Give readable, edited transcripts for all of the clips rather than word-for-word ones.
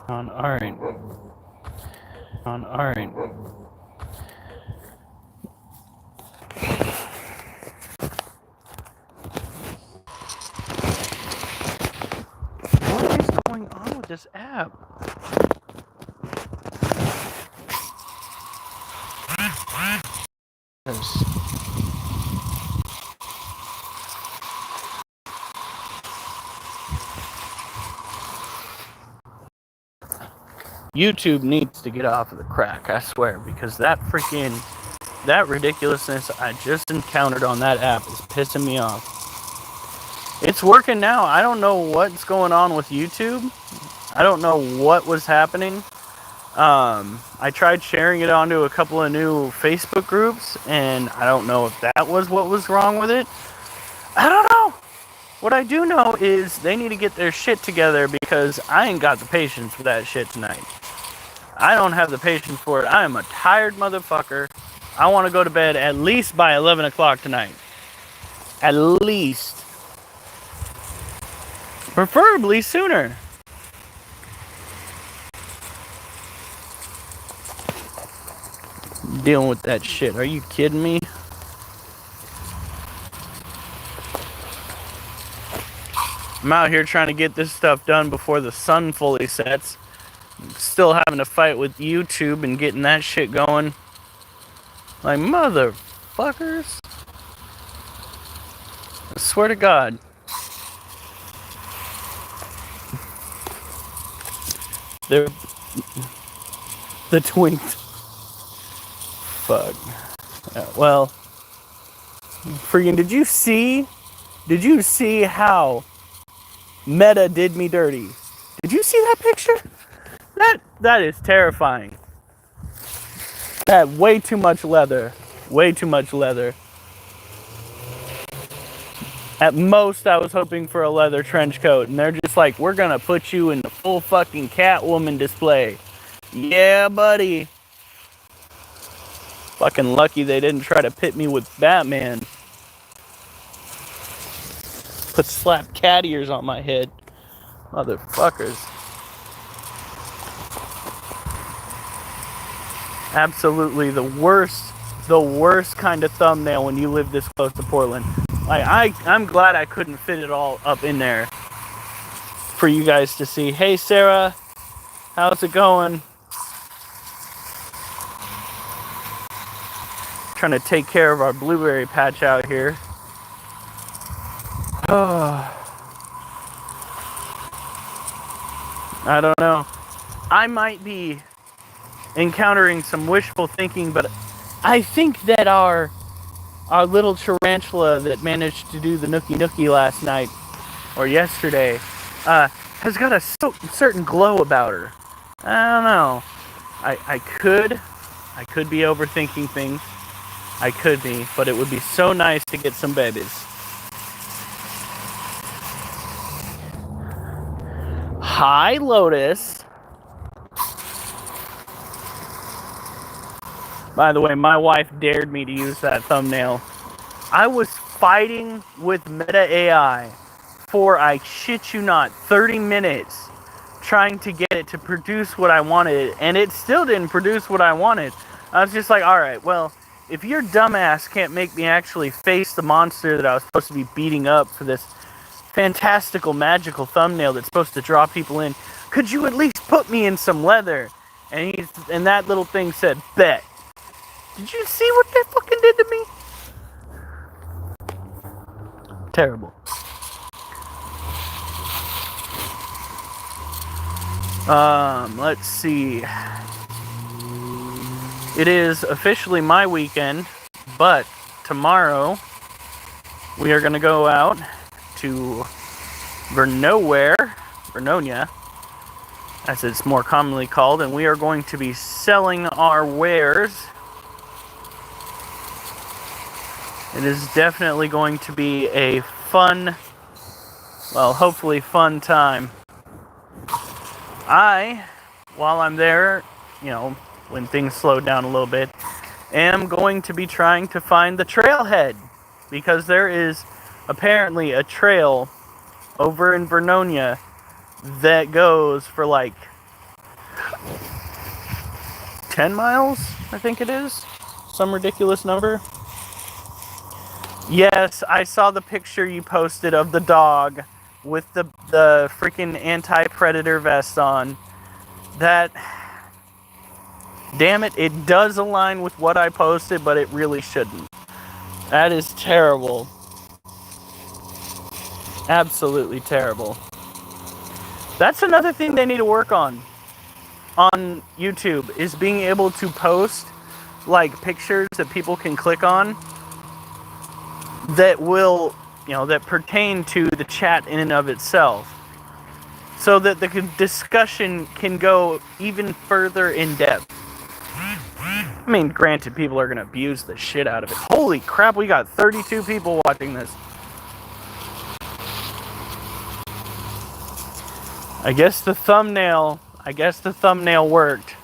Alright. Alright. What is going on with this app? YouTube needs to get off of the crack, I swear, because that ridiculousness I just encountered on that app is pissing me off. It's working now. I don't know what's going on with YouTube. I don't know what was happening. I tried sharing it onto a couple of new Facebook groups, and I don't know if that was what was wrong with it. I don't know. What I do know is they need to get their shit together, because I ain't got the patience for that shit tonight. I don't have the patience for it. I am a tired motherfucker. I want to go to bed at least by 11 o'clock tonight. At least. Preferably sooner. Dealing with that shit. Are you kidding me? I'm out here trying to get this stuff done before the sun fully sets. Still having to fight with YouTube and getting that shit going. Like, motherfuckers. I swear to God. They're the twinks. Fuck. Well, freaking, did you see how Meta did me dirty? Did you see that picture? That is terrifying. That way too much leather. Way too much leather. At most, I was hoping for a leather trench coat, and they're just like, we're gonna put you in the full fucking Catwoman display. Yeah, buddy. Fucking lucky they didn't try to pit me with Batman. Put slap cat ears on my head. Motherfuckers. Absolutely the worst kind of thumbnail when you live this close to Portland. Like, I'm glad I couldn't fit it all up in there for you guys to see. Hey, Sarah, how's it going? Trying to take care of our blueberry patch out here. I don't know. I might be encountering some wishful thinking, but I think that our little tarantula that managed to do the nookie nookie last night or yesterday has got a certain glow about her. I don't know. I could be overthinking things. I could be, but it would be so nice to get some babies. Hi, Lotus. By the way, my wife dared me to use that thumbnail. I was fighting with Meta AI for, I shit you not, 30 minutes trying to get it to produce what I wanted, and it still didn't produce what I wanted. I was just like, alright, well, if your dumbass can't make me actually face the monster that I was supposed to be beating up for this fantastical, magical thumbnail that's supposed to draw people in, could you at least put me in some leather? And that little thing said, bet. Did you see what that fucking did to me? Terrible. Let's see. It is officially my weekend, but tomorrow we are going to go out to Vernonia, as it's more commonly called, and we are going to be selling our wares. It is definitely going to be a fun, well, hopefully fun time. While I'm there, when things slow down a little bit, am going to be trying to find the trailhead, because there is apparently a trail over in Vernonia that goes for like 10 miles, I think it is. Some ridiculous number. Yes, I saw the picture you posted of the dog with the freaking anti-predator vest on. That, damn it, it does align with what I posted, but it really shouldn't. That is terrible. Absolutely terrible. That's another thing they need to work on YouTube, is being able to post like pictures that people can click on that will, that pertain to the chat in and of itself, so that the discussion can go even further in depth. I mean, granted, people are going to abuse the shit out of it. Holy crap, we got 32 people watching this. I guess the thumbnail worked.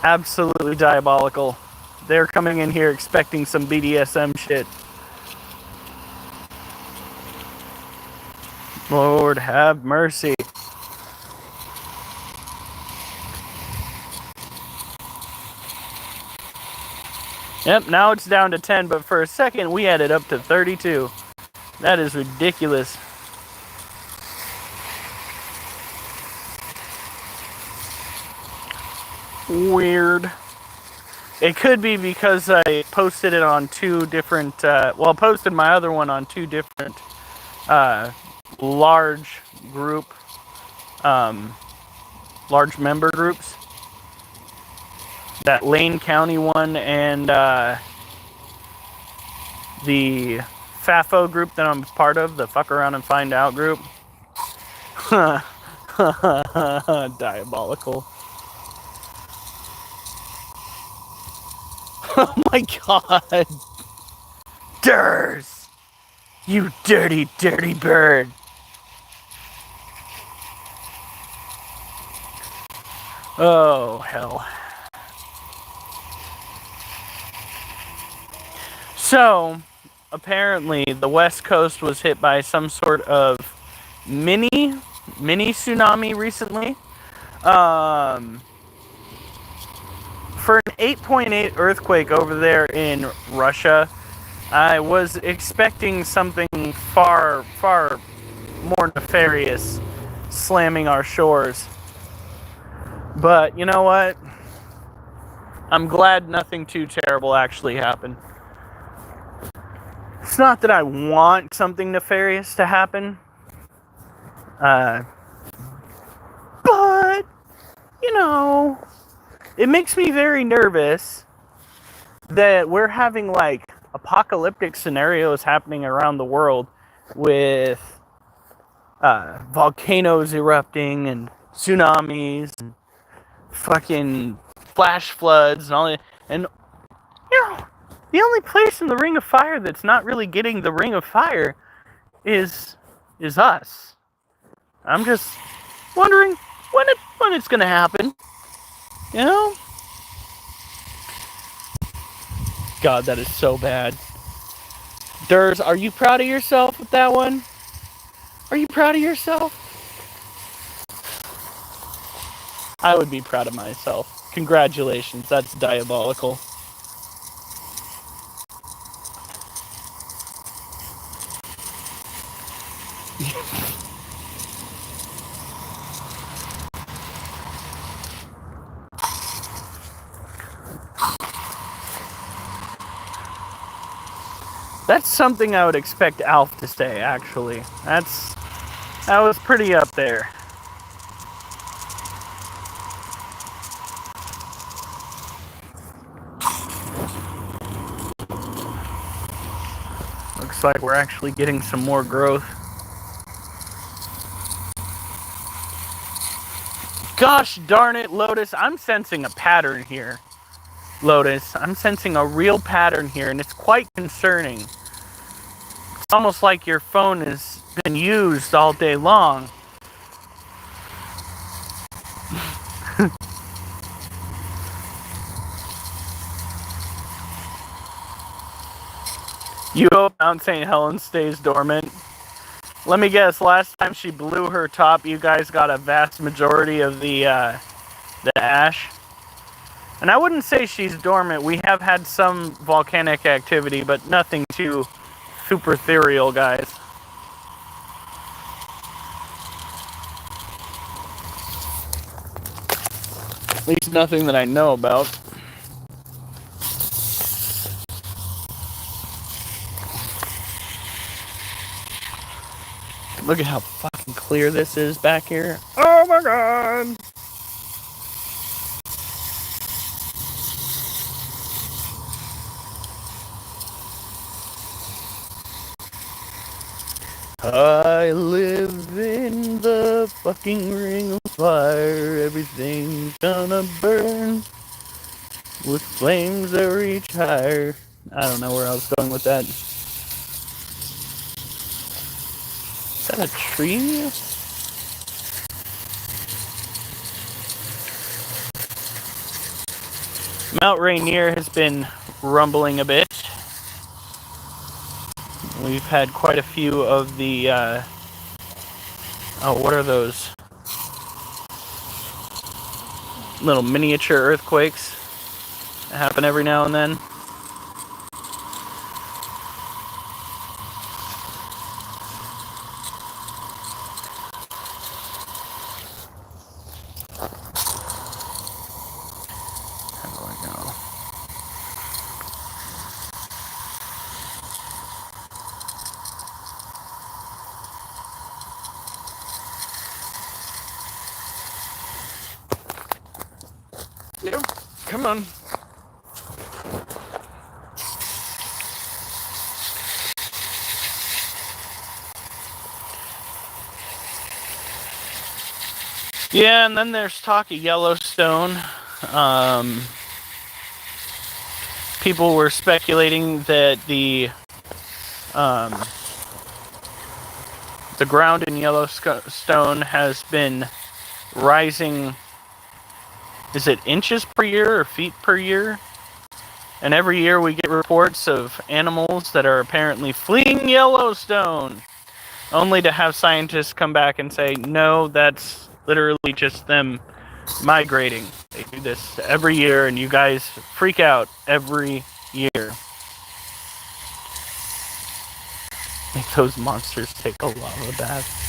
Absolutely diabolical. They're coming in here expecting some BDSM shit. Lord have mercy. Yep, now it's down to 10, but for a second we had it up to 32. That is ridiculous. Weird. It could be because I posted it on two different, posted my other one on two different large group, large member groups. That Lane County one and the FAFO group that I'm part of, the Fuck Around and Find Out group. Diabolical. Oh my god. Durs! You dirty, dirty bird. Oh, hell. So, apparently, the West Coast was hit by some sort of mini tsunami recently. For an 8.8 earthquake over there in Russia, I was expecting something far, far more nefarious slamming our shores. But you know what? I'm glad nothing too terrible actually happened. It's not that I want something nefarious to happen. But, it makes me very nervous that we're having, apocalyptic scenarios happening around the world with volcanoes erupting and tsunamis and fucking flash floods and all that. And, the only place in the Ring of Fire that's not really getting the Ring of Fire is us. I'm just wondering when it's gonna happen. God, that is so bad. Durs, are you proud of yourself with that one? Are you proud of yourself? I would be proud of myself. Congratulations, that's diabolical. That's something I would expect Alf to say, actually. That was pretty up there. Looks like we're actually getting some more growth. Gosh darn it, Lotus. I'm sensing a pattern here. Lotus, I'm sensing a real pattern here, and it's quite concerning. It's almost like your phone has been used all day long. You hope Mount St. Helens stays dormant? Let me guess, last time she blew her top, you guys got a vast majority of the ash? And I wouldn't say she's dormant. We have had some volcanic activity, but nothing too super ethereal, guys. At least nothing that I know about. Look at how fucking clear this is back here. Oh my god! I live in the fucking ring of fire. Everything's gonna burn with flames that reach higher. I don't know where I was going with that. Is that a tree? Mount Rainier has been rumbling a bit. We've had quite a few of the, what are those? Little miniature earthquakes that happen every now and then. How do I go? Yep. Come on. Yeah, and then there's talk of Yellowstone. People were speculating that the ground in Yellowstone has been rising. Is it inches per year or feet per year? And every year we get reports of animals that are apparently fleeing Yellowstone, only to have scientists come back and say, no, that's literally just them migrating. They do this every year, and you guys freak out every year. Make those monsters take a lava bath.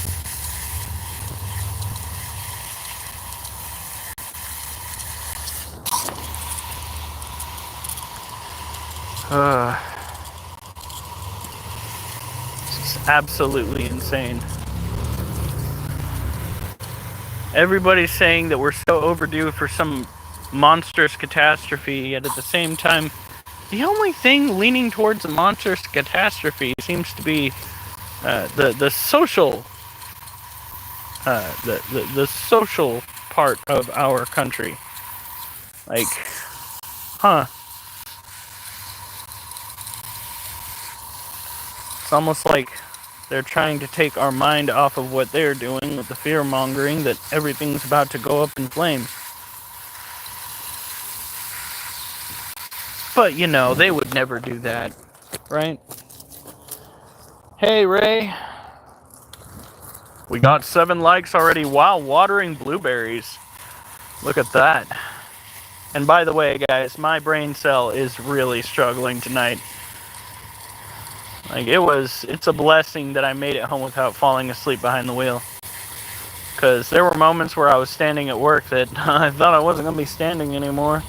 This is absolutely insane. Everybody's saying that we're so overdue for some monstrous catastrophe, yet at the same time, the only thing leaning towards a monstrous catastrophe seems to be the social the social part of our country. Like, huh? It's almost like they're trying to take our mind off of what they're doing with the fear-mongering that everything's about to go up in flames. But, you know, they would never do that, right? Hey, Ray. We got 7 likes already while watering blueberries. Look at that. And by the way, guys, my brain cell is really struggling tonight. Like, it's a blessing that I made it home without falling asleep behind the wheel. Because there were moments where I was standing at work that I thought I wasn't going to be standing anymore.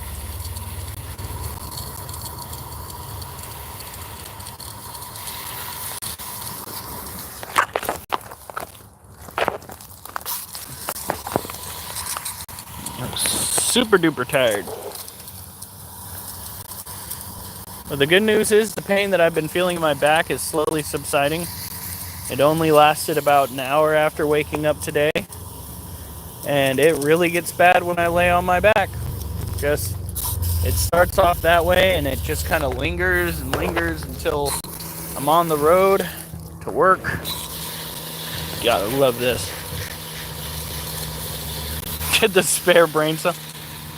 I was super duper tired. But the good news is the pain that I've been feeling in my back is slowly subsiding. It only lasted about an hour after waking up today. And it really gets bad when I lay on my back. It starts off that way and it just kind of lingers and lingers until I'm on the road to work. Gotta love this. Get the spare brain cell.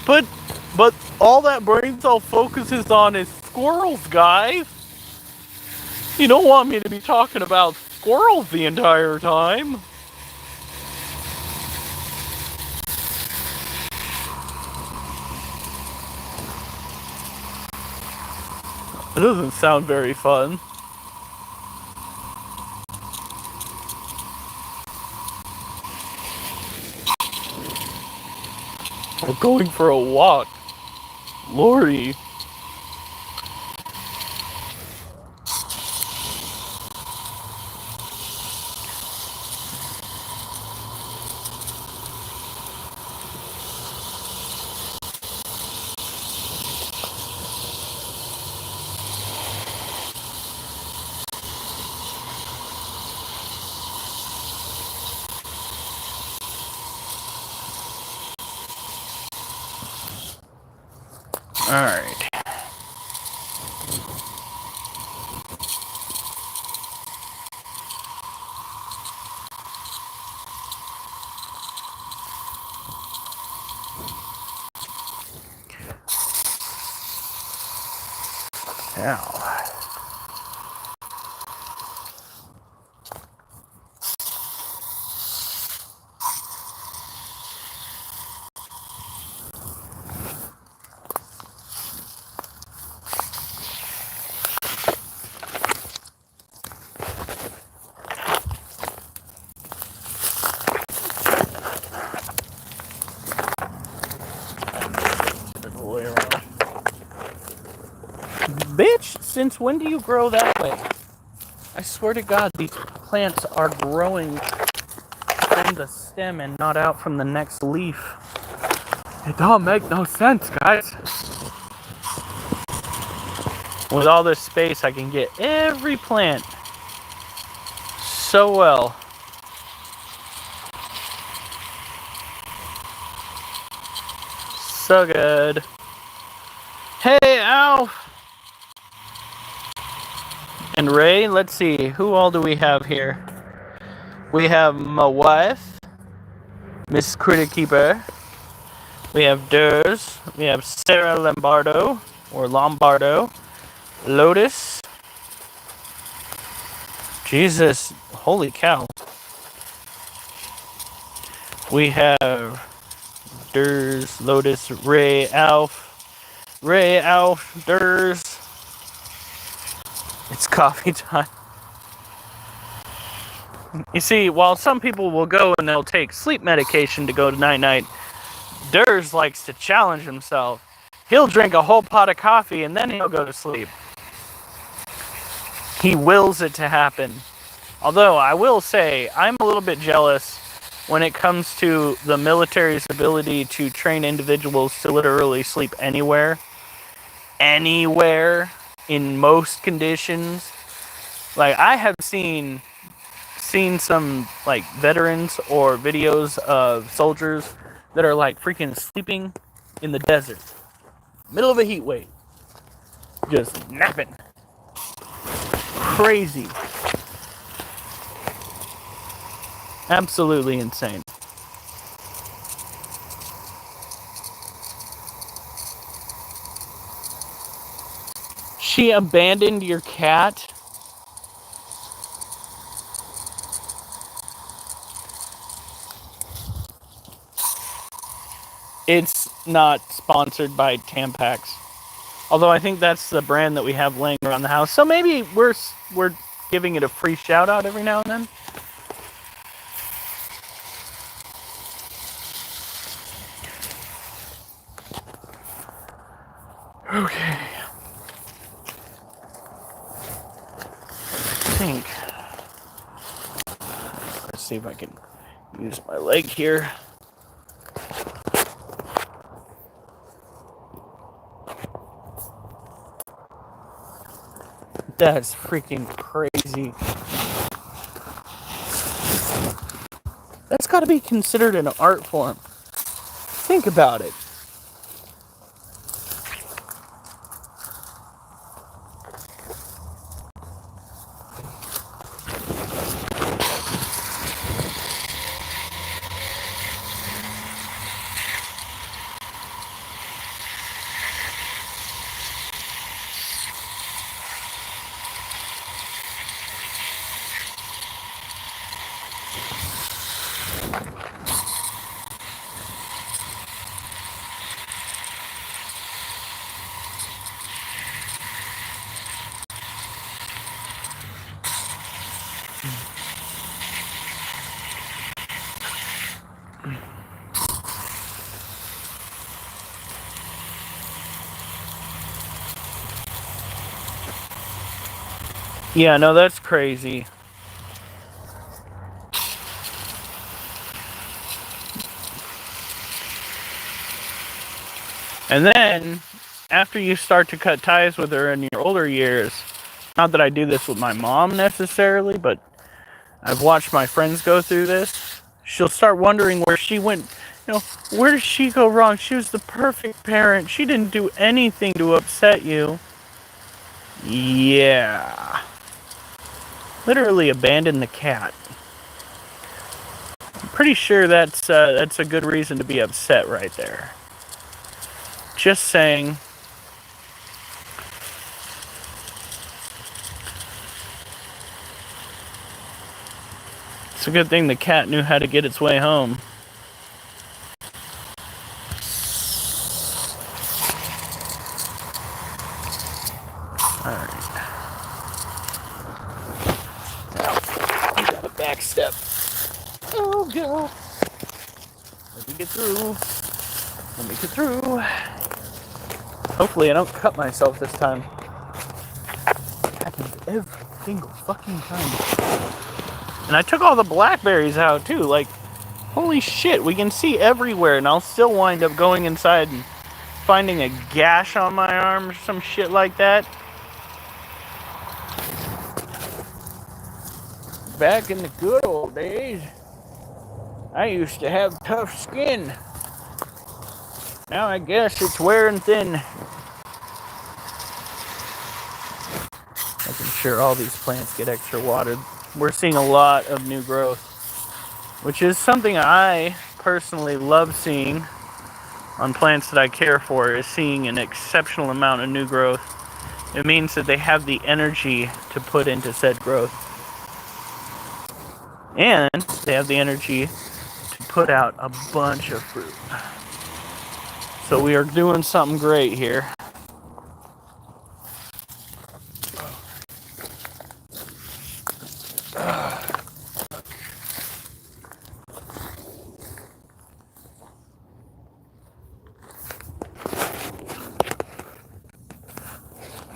But all that brain cell focuses on is squirrels, guys. You don't want me to be talking about squirrels the entire time. It doesn't sound very fun. We're going for a walk. Lordy. Alright. Now. Bitch, since when do you grow that way? I swear to God, these plants are growing from the stem and not out from the next leaf. It don't make no sense, guys. With all this space, I can get every plant so well. So good. Hey, Alf! And Ray, let's see, who all do we have here? We have my wife, Miss Critter Keeper. We have Durs. We have Sarah Lombardo, or Lombardo. Lotus. Jesus, holy cow. We have Durs, Lotus, Ray, Alf. Ray, Alf, Durs. It's coffee time. You see, while some people will go and they'll take sleep medication to go to night-night, Durs likes to challenge himself. He'll drink a whole pot of coffee and then he'll go to sleep. He wills it to happen. Although, I will say, I'm a little bit jealous when it comes to the military's ability to train individuals to literally sleep anywhere. Anywhere. In most conditions. Like, I have seen some, like, veterans or videos of soldiers that are, like, freaking sleeping in the desert. Middle of a heat wave. Just napping. Crazy. Absolutely insane. She abandoned your cat? It's not sponsored by Tampax. Although I think that's the brand that we have laying around the house. So maybe we're giving it a free shout out every now and then. Okay. I think. Let's see if I can use my leg here. That's freaking crazy. That's got to be considered an art form. Think about it. Yeah, no, that's crazy. And then, after you start to cut ties with her in your older years, not that I do this with my mom necessarily, but I've watched my friends go through this, she'll start wondering where she went, where did she go wrong? She was the perfect parent. She didn't do anything to upset you. Yeah. Literally abandon the cat. I'm pretty sure that's a good reason to be upset right there. Just saying. It's a good thing the cat knew how to get its way home. Alright. Now, we got a back step. Oh, God. Let me get through. Let me get through. Hopefully I don't cut myself this time. It happens every single fucking time. And I took all the blackberries out too. Like, holy shit, we can see everywhere, and I'll still wind up going inside and finding a gash on my arm or some shit like that. Back in the good old days, I used to have tough skin. Now I guess it's wearing thin. Making sure all these plants get extra watered. We're seeing a lot of new growth, which is something I personally love seeing on plants that I care for, is seeing an exceptional amount of new growth. It means that they have the energy to put into said growth. And they have the energy to put out a bunch of fruit. So we are doing something great here.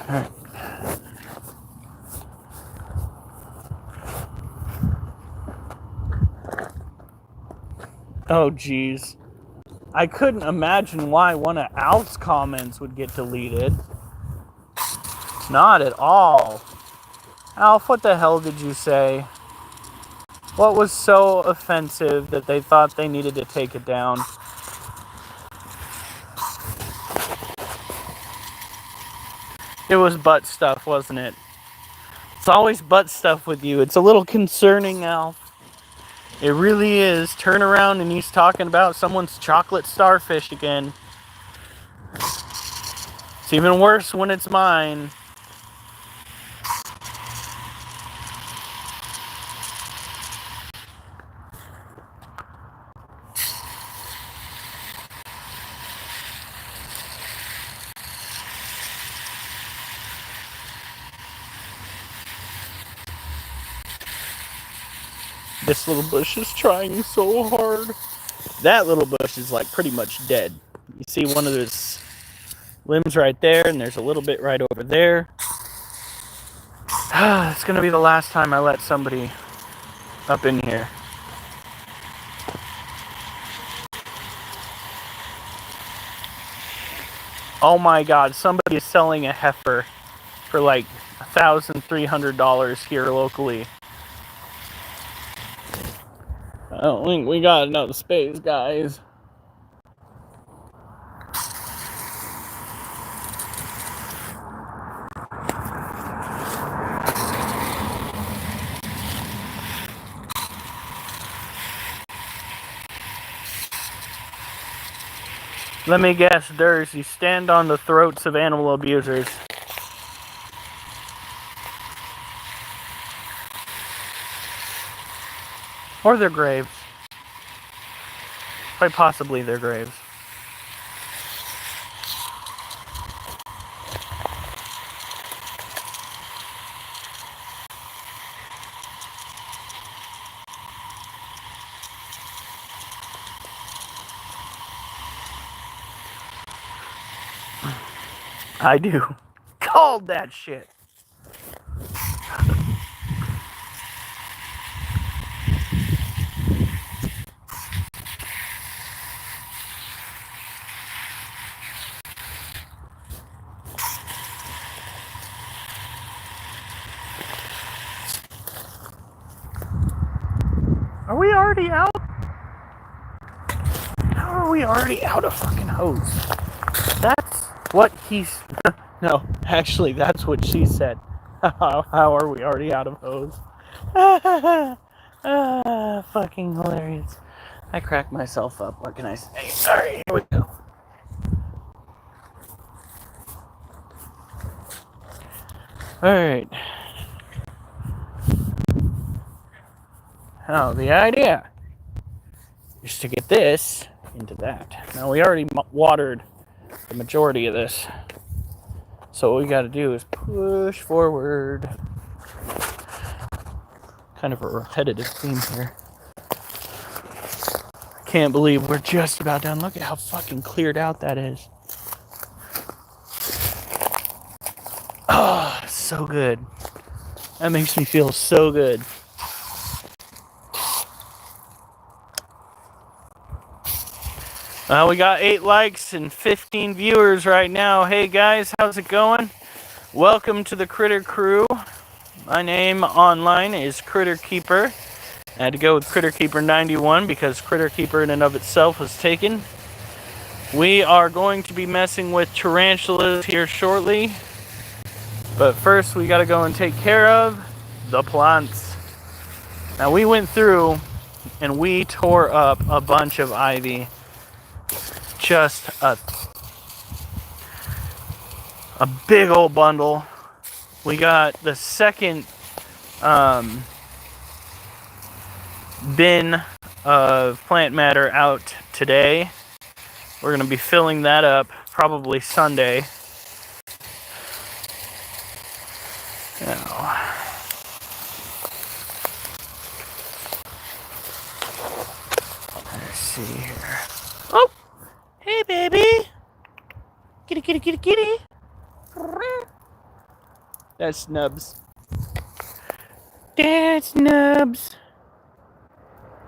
Alright. Oh geez. I couldn't imagine why one of Alf's comments would get deleted. Not at all. Alf, what the hell did you say? What was so offensive that they thought they needed to take it down? It was butt stuff, wasn't it? It's always butt stuff with you. It's a little concerning, Alf. It really is. Turn around and he's talking about someone's chocolate starfish again. It's even worse when it's mine. This little bush is trying so hard. That little bush is like pretty much dead. You see one of those limbs right there, and there's a little bit right over there. It's gonna be the last time I let somebody up in here. Oh my god, somebody is selling a heifer for like $1,300 here locally. I don't think we got enough space, guys. Let me guess, Durs, you stand on the throats of animal abusers. Or their graves. Quite possibly their graves. I do. Called that shit. already out? How are we already out of fucking hose? That's what he's... No, actually, that's what she said. How are we already out of hose? Fucking hilarious. I cracked myself up. What can I say? Alright, here we go. Alright. Now, the idea is to get this into that. Now, we already watered the majority of this. So what we gotta do is push forward. Kind of a repetitive theme here. I can't believe we're just about done. Look at how fucking cleared out that is. Oh, so good. That makes me feel so good. We got 8 likes and 15 viewers right now. Hey guys, how's it going? Welcome to the Critter Crew. My name online is Critter Keeper. I had to go with Critter Keeper 91 because Critter Keeper in and of itself was taken. We are going to be messing with tarantulas here shortly. But first we gotta go and take care of the plants. Now we went through and we tore up a bunch of ivy. Just a big old bundle. We got the second bin of plant matter out today. We're going to be filling that up probably Sunday. Now, let's see here. Oh! Hey, baby! Kitty, kitty, kitty, kitty! That's Nubs. That's Nubs.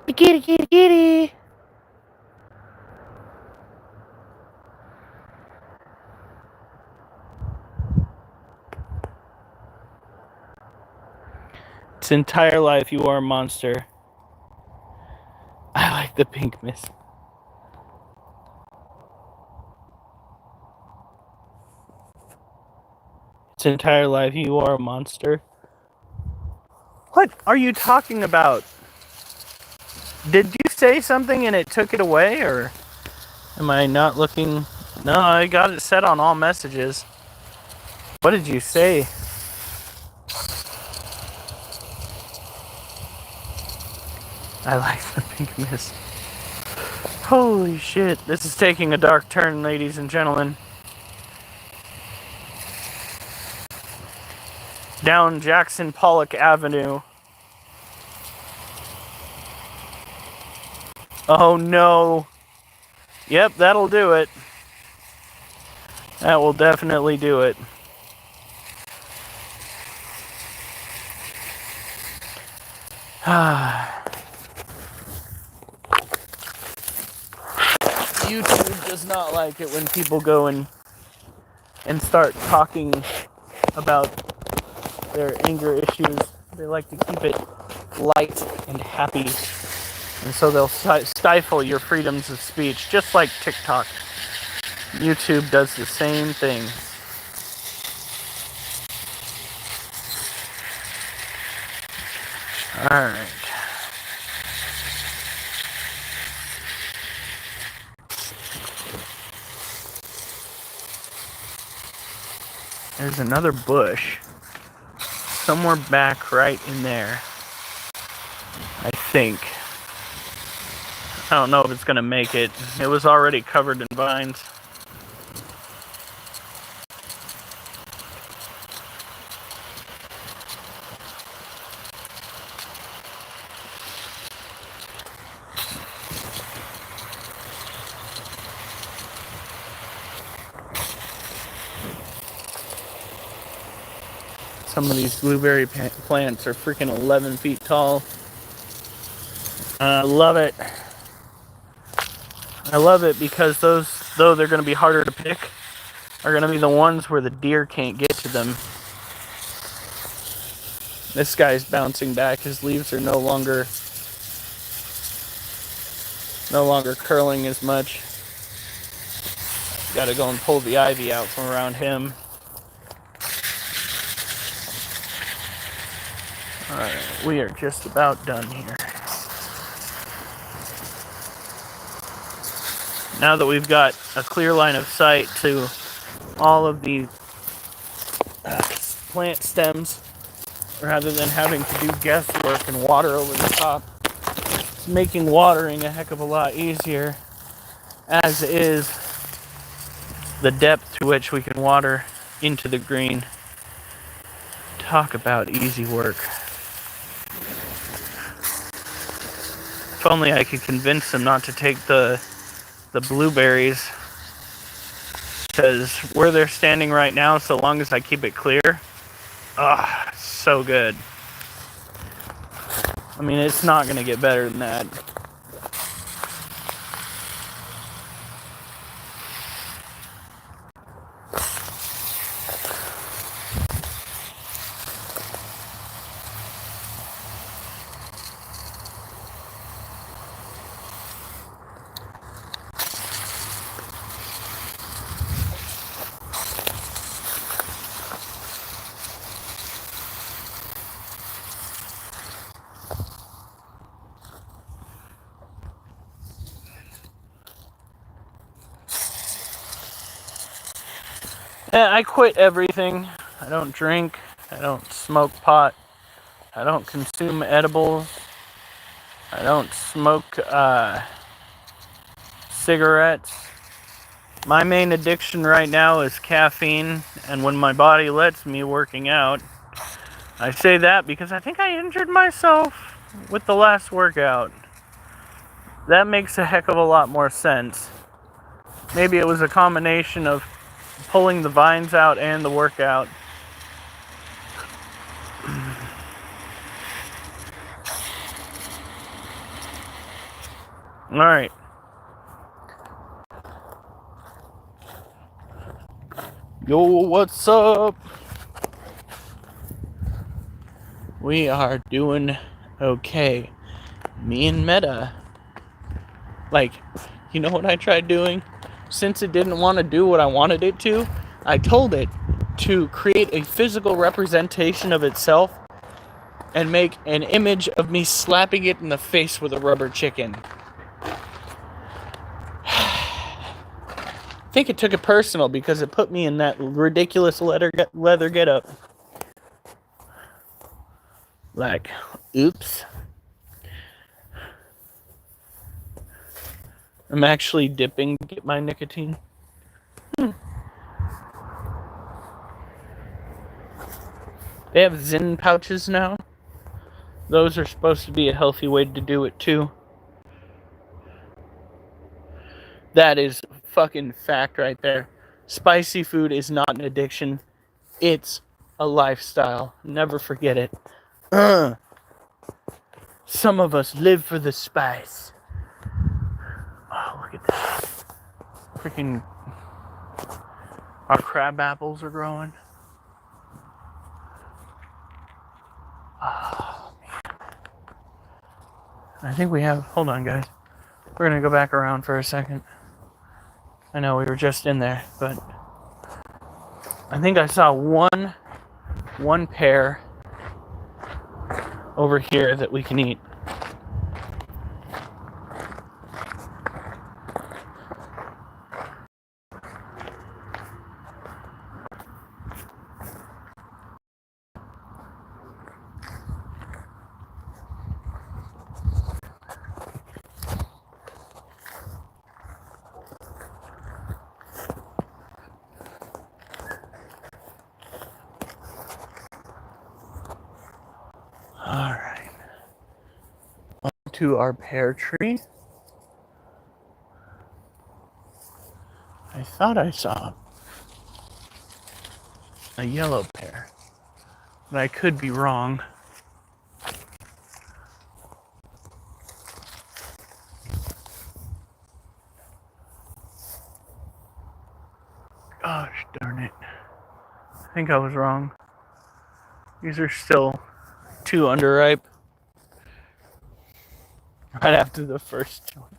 Kitty, kitty, kitty! Its entire life, you are a monster. I like the pink mist. Its entire life, you are a monster. What are you talking about? Did you say something and it took it away, or am I not looking? No, I got it set on all messages. What did you say? I like the pink mist. Holy shit, this is taking a dark turn, ladies and gentlemen. Down Jackson Pollock Avenue. Oh no. Yep, that'll do it. That will definitely do it. YouTube does not like it when people go and start talking about their anger issues. They like to keep it light and happy. And so they'll stifle your freedoms of speech, just like TikTok. YouTube does the same thing. Alright. There's another bush somewhere back right in there, I think. I don't know if it's gonna make it. It was already covered in vines. Some of these blueberry plants are freaking 11 feet tall. I love it. I love it because those, though they're going to be harder to pick, are going to be the ones where the deer can't get to them. This guy's bouncing back. His leaves are no longer no longer curling as much. Gotta go and pull the ivy out from around him. Alright, we are just about done here. Now that we've got a clear line of sight to all of the plant stems, rather than having to do guesswork and water over the top, it's making watering a heck of a lot easier, as is the depth to which we can water into the green. Talk about easy work. If only I could convince them not to take the blueberries, because where they're standing right now, so long as I keep it clear, so good. I mean, it's not going to get better than that. Yeah, I quit everything. I don't drink. I don't smoke pot. I don't consume edibles. I don't smoke cigarettes. My main addiction right now is caffeine, and when my body lets me, working out. I say that because I think I injured myself with the last workout. That makes a heck of a lot more sense. Maybe it was a combination of pulling the vines out and the workout. Alright. Yo, what's up? We are doing okay. Me and Meta. Like, you know what I tried doing? Since it didn't want to do what I wanted it to, I told it to create a physical representation of itself and make an image of me slapping it in the face with a rubber chicken. I think it took it personal because it put me in that ridiculous leather getup. Like, oops. I'm actually dipping to get my nicotine. They have Zyn pouches now. Those are supposed to be a healthy way to do it too. That is fucking fact right there. Spicy food is not an addiction. It's a lifestyle. Never forget it. Some of us live for the spice. Oh, look at that. Freaking... Our crab apples are growing. Oh, man. I think we have... Hold on, guys. We're going to go back around for a second. I know we were just in there, but... I think I saw one pear over here that we can eat. Alright. On to our pear tree. I thought I saw a yellow pear, but I could be wrong. Gosh darn it. I think I was wrong. These are still too underripe. Right after the first one.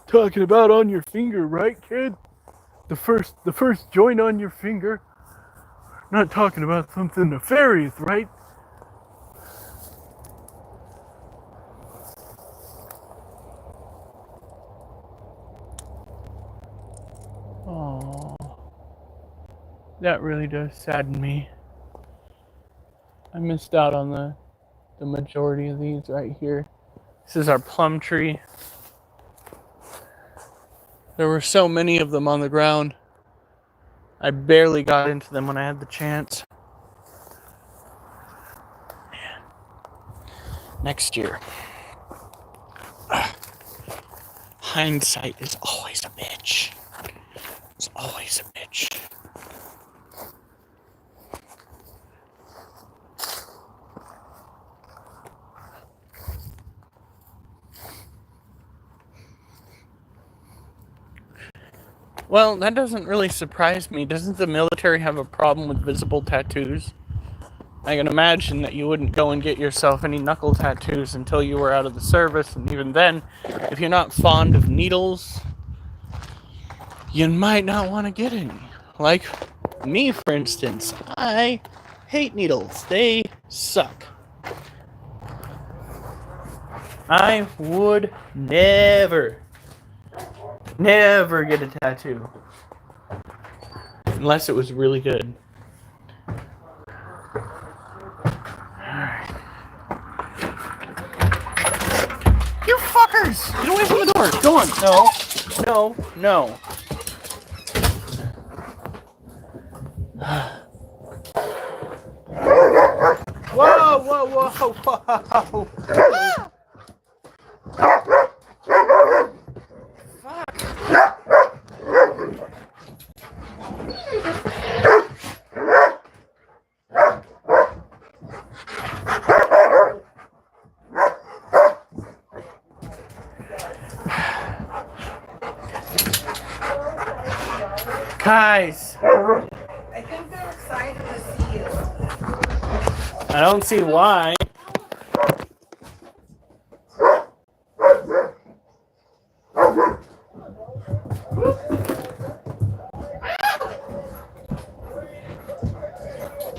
Talking about on your finger, right, kid? The first joint on your finger. Not talking about something nefarious, right? Oh, that really does sadden me. I missed out on the majority of these right here. This is our plum tree. There were so many of them on the ground. I barely got into them when I had the chance. Man. Next year. Hindsight is always a bitch. It's always a bitch. Well, that doesn't really surprise me. Doesn't the military have a problem with visible tattoos? I can imagine that you wouldn't go and get yourself any knuckle tattoos until you were out of the service, and even then, if you're not fond of needles, you might not want to get any. Like me, for instance. I hate needles. They suck. I would never get a tattoo. Unless it was really good. Alright. You fuckers! Get away from the door! Go on! No. Whoa! Guys! I think they're excited to see you. I don't see why.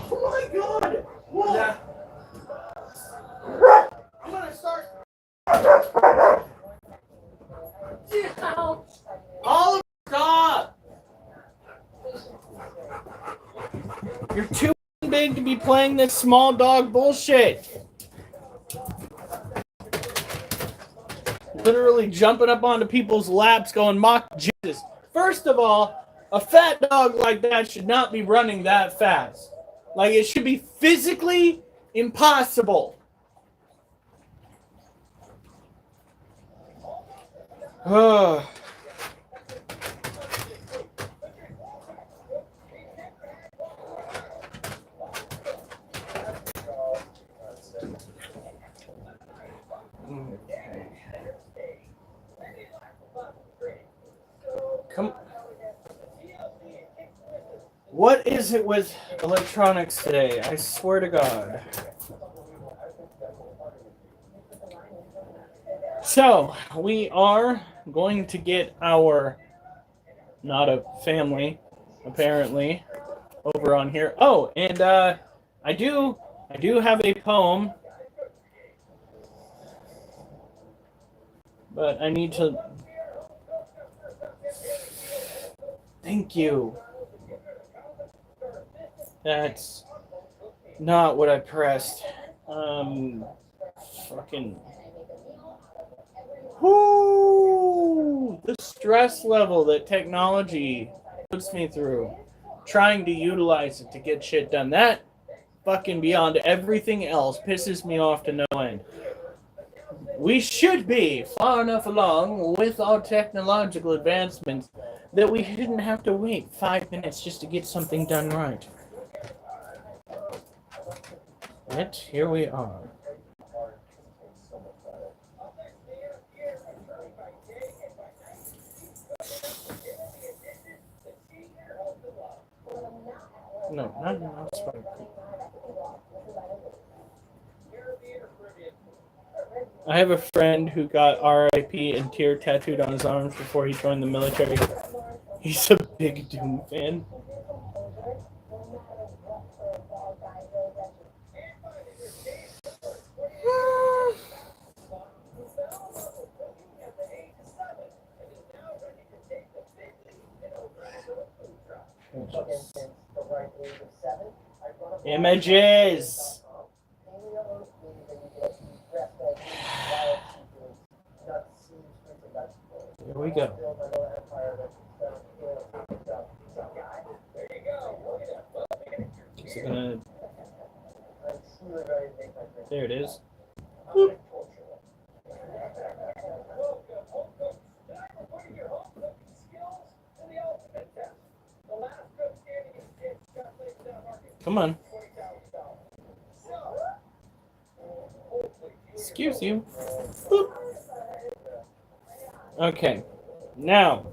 Oh my god! Whoa. Yeah. I'm gonna start. Oliver, stop! You're too big to be playing this small dog bullshit. Literally jumping up onto people's laps going, mock Jesus. First of all, a fat dog like that should not be running that fast. Like, it should be physically impossible. Ugh. Come. What is it with electronics today? I swear to God. So, we are going to get our, not a family, apparently, over on here. Oh, and I do have a poem, but I need to. Thank you. That's not what I pressed. Fucking. Whoo! The stress level that technology puts me through, trying to utilize it to get shit done. That fucking beyond everything else pisses me off to no end. We should be far enough along with our technological advancements that we shouldn't have to wait 5 minutes just to get something done right. Yet, here we are. No, not mouse button. I have a friend who got RIP and tear tattooed on his arms before he joined the military. He's a big Doom fan. Images. Here we go. Is it gonna... There it is. Boop. Come on. Excuse you. Boop. Okay. Now.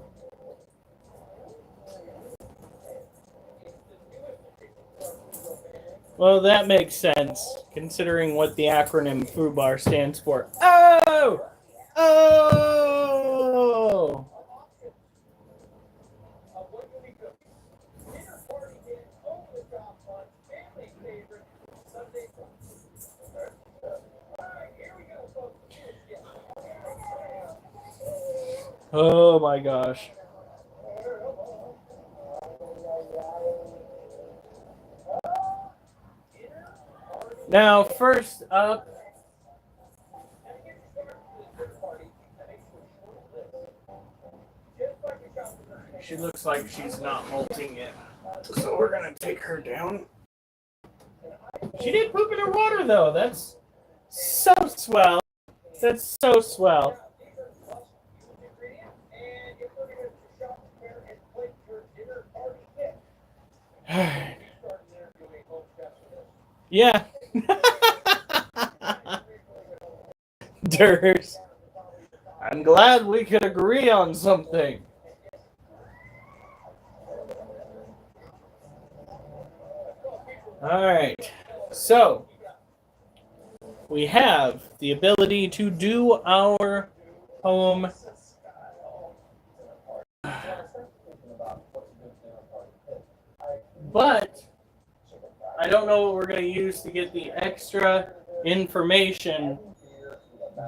Well, that makes sense, considering what the acronym FUBAR stands for. Oh! Oh! Oh my gosh. Now, first up, she looks like she's not molting yet, so we're gonna take her down. She did poop in her water though. That's so swell. That's so swell. Yeah. Durs. I'm glad we could agree on something. All right. So, we have the ability to do our poem. But I don't know what we're going to use to get the extra information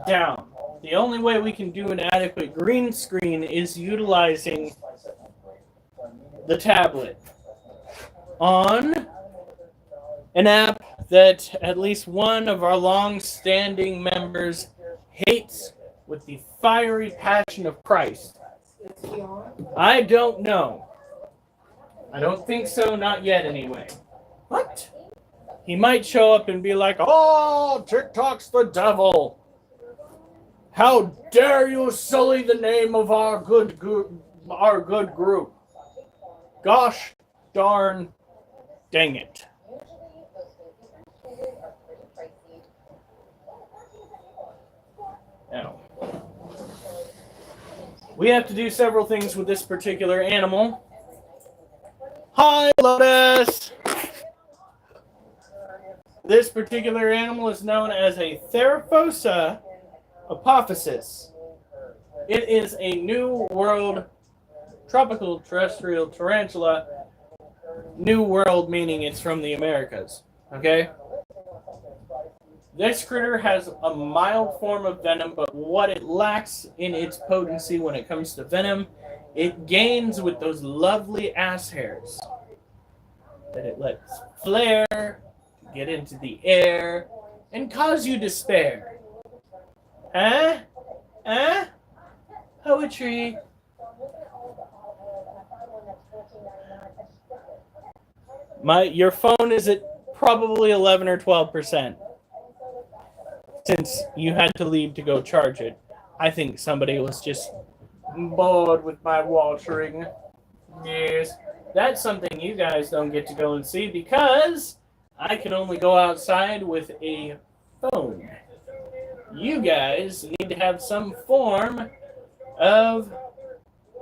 down. The only way we can do an adequate green screen is utilizing the tablet on an app that at least one of our long-standing members hates with the fiery passion of Christ. I don't know. I don't think so, not yet anyway. What? He might show up and be like, "Oh, TikTok's the devil. How dare you sully the name of our good group. Gosh darn dang it." Now, we have to do several things with this particular animal. Hi, Lotus! This particular animal is known as a Theraphosa apophysis. It is a New World tropical terrestrial tarantula. New World meaning it's from the Americas. Okay? This critter has a mild form of venom, but what it lacks in its potency when it comes to venom, it gains with those lovely ass hairs that it lets flare, get into the air, and cause you despair. Huh? Huh? Poetry. Your phone is at probably 11 or 12%. Since you had to leave to go charge it. I think somebody was just bored with my watering. Yes. That's something you guys don't get to go and see because I can only go outside with a phone. You guys need to have some form of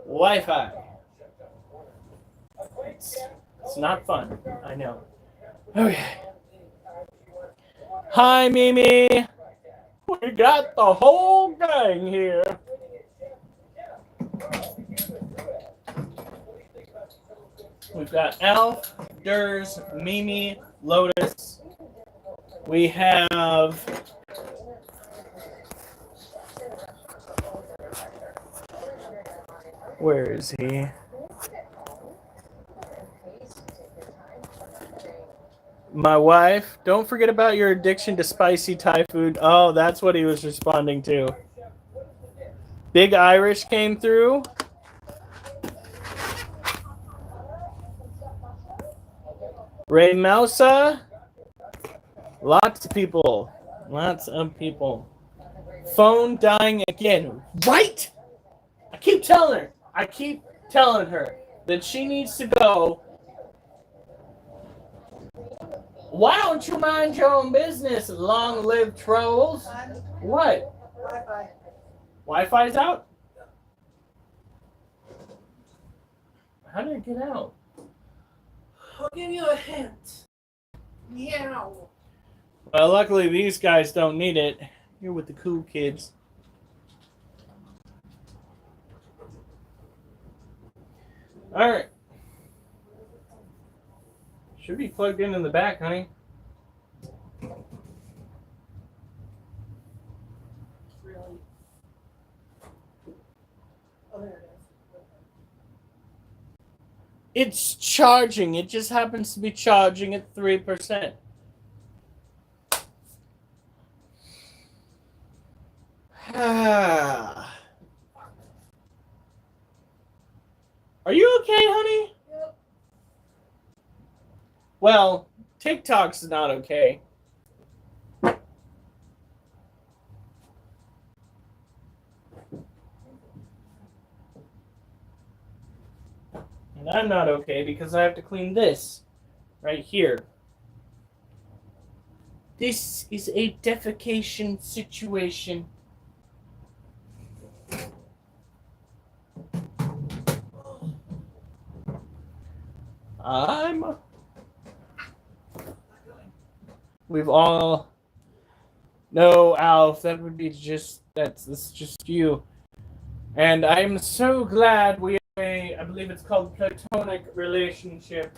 Wi-Fi. It's not fun, I know. Okay. Hi, Mimi. We got the whole gang here. We've got Alf, Durs, Mimi, Lotus. We have... Where is he? My wife. Don't forget about your addiction to spicy Thai food. Oh, that's what he was responding to. Big Irish came through. Ray Mousa. Lots of people. Lots of people. Phone dying again. Right? I keep telling her that she needs to go. Why don't you mind your own business, long live trolls? What? Wi-Fi. Wi-Fi's out? How did it get out? I'll give you a hint. Meow. Well, luckily these guys don't need it. You're with the cool kids. Alright. Should be plugged in the back, honey. Really? Oh, there it is. It's charging. It just happens to be charging at 3%. Are you okay, honey? Yep. Well, TikTok's not okay. And I'm not okay because I have to clean this right here. This is a defecation situation. We've all... No, Alf, that would be just... That's just you. And I'm so glad we have a... I believe it's called platonic relationship.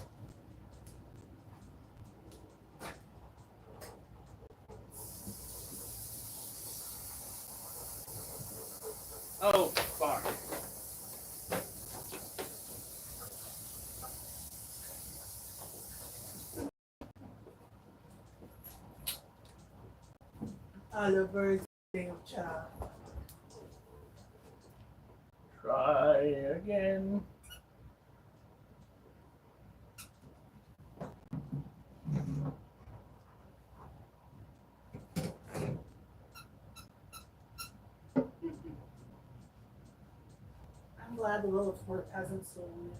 Oh, fuck. Oliver's damn child. Try again. I'm glad the Willis work hasn't stolen it.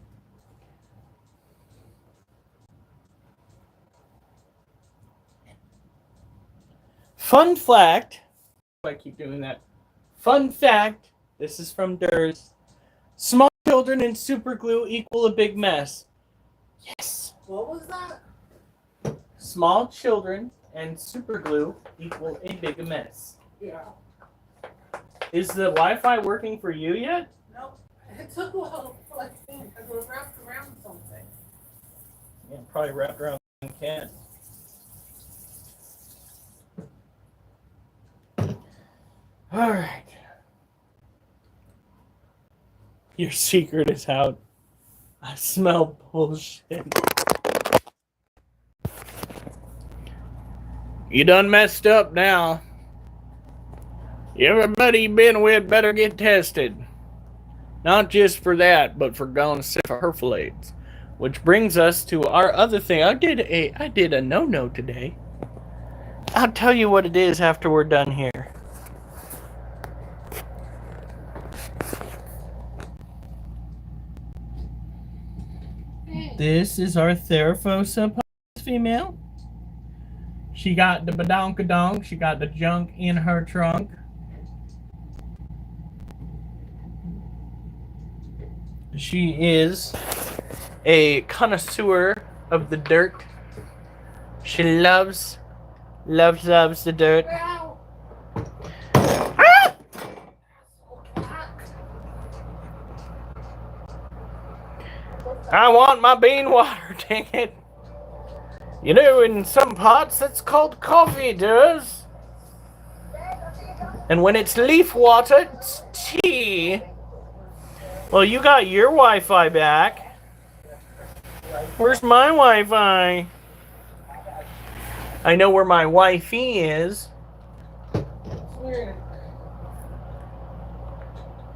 Fun fact. I keep doing that. Fun fact. This is from Durs. Small children and super glue equal a big mess. Yes. What was that? Small children and super glue equal a big mess. Yeah. Is the Wi-Fi working for you yet? Nope. It took a while to like think because it was wrapped around something. Yeah, probably wrapped around the can. All right. Your secret is out. I smell bullshit. You done messed up now. Everybody you been with better get tested. Not just for that, but for gonosyphilis. Which brings us to our other thing. I did a no-no today. I'll tell you what it is after we're done here. This is our Theraphosa female. She got the badonkadonk. She got the junk in her trunk. She is a connoisseur of the dirt. She loves the dirt. Ow. I want my bean water, dang it. You know, in some parts, that's called coffee, does. And when it's leaf water, it's tea. Well, you got your Wi-Fi back. Where's my Wi-Fi? I know where my wifey is. Weird.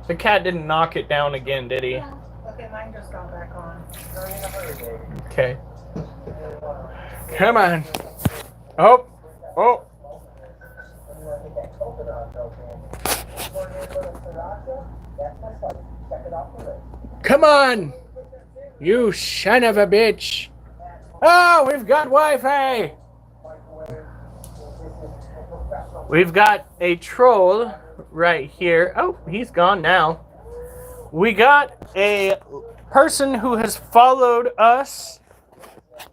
The cat didn't knock it down again, did he? Okay, mine just got back on. Okay. Come on. Oh. Oh. Come on. You son of a bitch. Oh, we've got Wi-Fi. We've got a troll right here. Oh, he's gone now. We got a person who has followed us.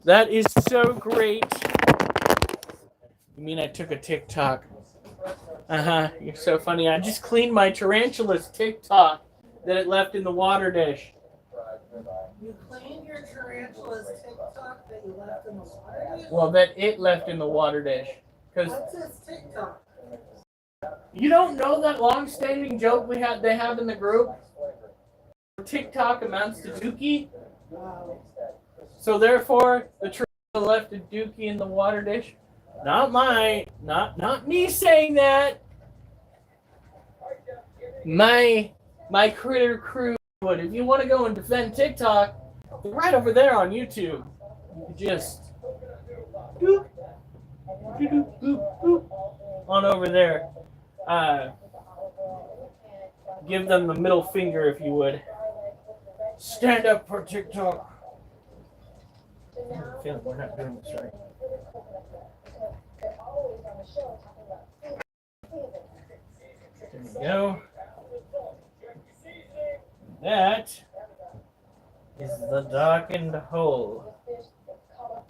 That is so great. You mean I took a TikTok? Uh-huh, you're so funny. I just cleaned my tarantula's TikTok that it left in the water dish. You cleaned your tarantula's TikTok that you left in the water dish? Well, that it left in the water dish. What's his TikTok? You don't know that long-standing joke they have in the group? TikTok amounts to Dookie. Wow. So therefore, the tarantula left a Dookie in the water dish. Not me saying that. My critter crew would. If you want to go and defend TikTok, they're right over there on YouTube. You just doop, doop, doop, doop, on over there. Give them the middle finger if you would. Stand up for TikTok. I feel like we're not doing this right. There we go. That is the darkened hole.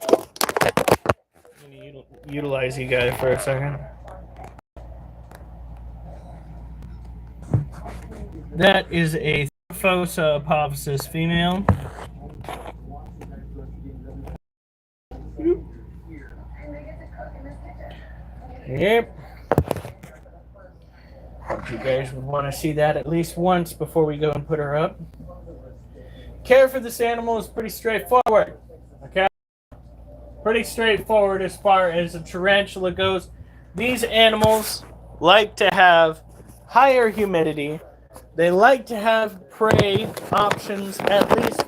I'm going to utilize you guys for a second. That is a Fossa apophysis female. Yep. You guys would want to see that at least once before we go and put her up. Care for this animal is pretty straightforward. Okay? Pretty straightforward as far as a tarantula goes. These animals like to have higher humidity. They like to have prey options at least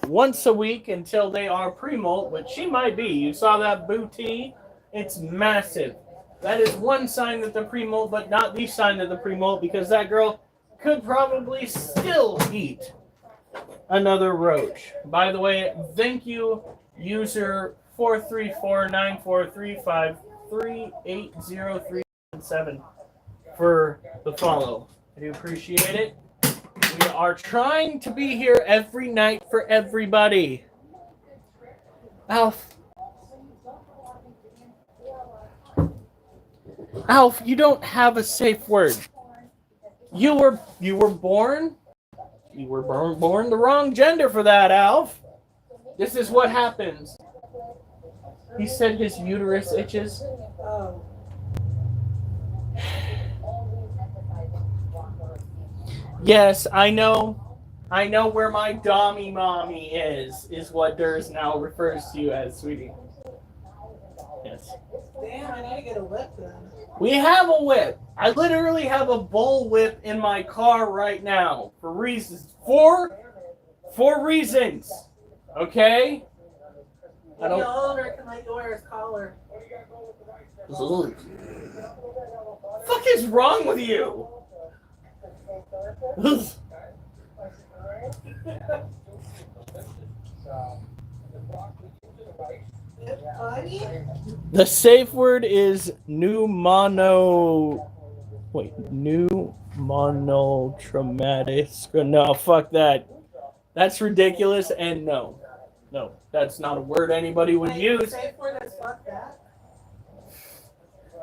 once a week until they are pre-molt, which she might be. You saw that booty? It's massive. That is one sign that they're pre-molt, but not the sign that they're pre-molt, because that girl could probably still eat another roach. By the way, thank you, user 4349435380377 for the follow. I do appreciate it. We are trying to be here every night for everybody. Alf, you don't have a safe word. You were born the wrong gender for that, Alf. This is what happens. He said his uterus itches. Oh. Yes, I know where my dommy mommy is what Durs now refers to you as, sweetie. Yes. Damn, I need to get a whip then. We have a whip. I literally have a bull whip in my car right now for reasons. For reasons. Okay? Maybe the owner can let you wear his collar. What the fuck is wrong with you? The safe word is pneumonotraumatic. No, fuck that. That's ridiculous, and no, that's not a word anybody would use. The safe word is fuck that?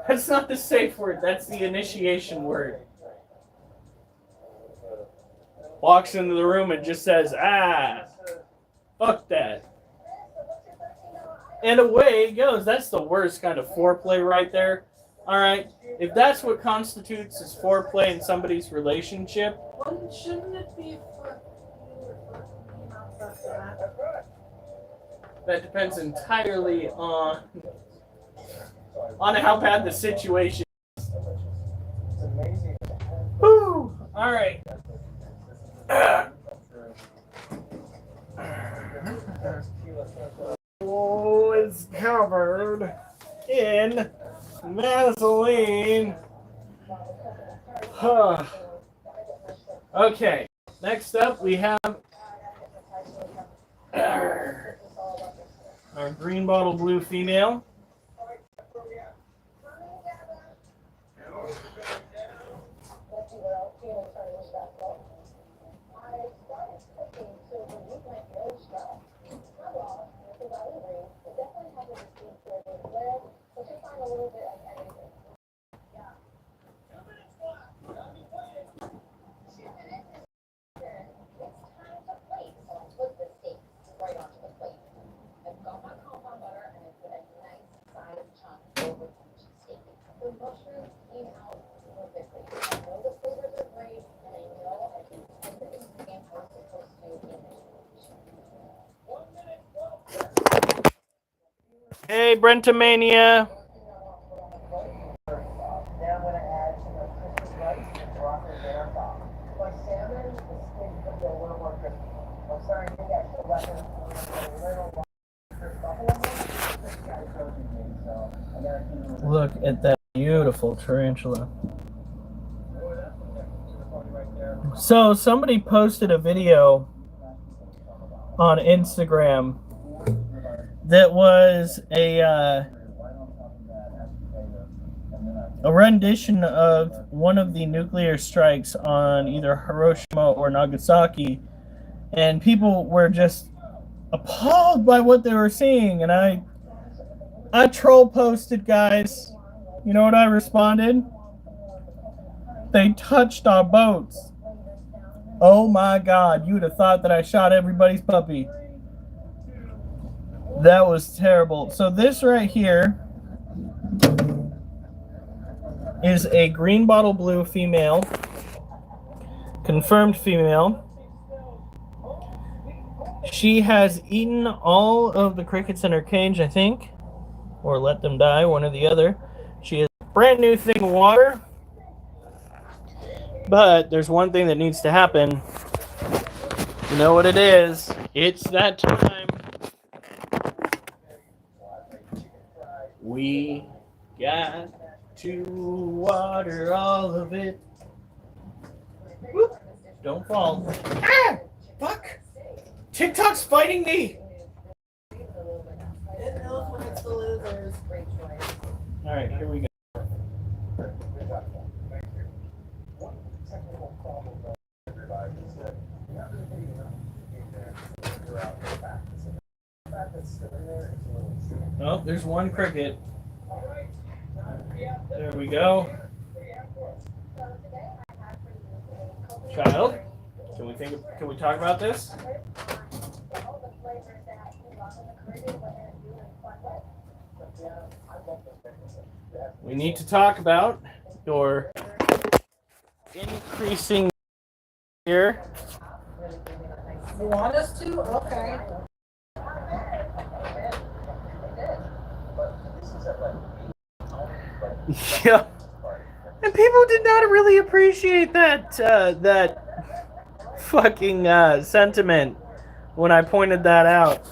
That's not the safe word. That's the initiation word. Walks into the room and just says, ah. Fuck that. And away it goes. That's the worst kind of foreplay right there. All right. If that's what constitutes as foreplay in somebody's relationship, Shouldn't it be fuck you or fuck me, not fuck that? that depends entirely on how bad the situation is. Whew. All right. Oh, it's covered in Vaseline. Huh. Okay. Next up, we have our green bottle blue female. Hey, Brentamania. Look at that beautiful tarantula. So somebody posted a video on Instagram that was a rendition of one of the nuclear strikes on either Hiroshima or Nagasaki, and people were just appalled by what they were seeing. And I troll posted, guys. You know what I responded? They touched our boats. Oh my God, you'd have thought that I shot everybody's puppy. That was terrible. So this right here is a green bottle blue female, confirmed female. She has eaten all of the crickets in her cage, I think, or let them die, one or the other. She is a brand new thing of water. But there's one thing that needs to happen. You know what it is? It's that time. We got to water all of it. Whoop. Don't fall. Ah! Fuck! TikTok's fighting me! It knows when it's the losers. Alright, here we go. Oh, there's one cricket. There we go. Child, can we talk about this? We need to talk about your increasing here. You want us to? Okay. Yeah. And people did not really appreciate that fucking sentiment when I pointed that out.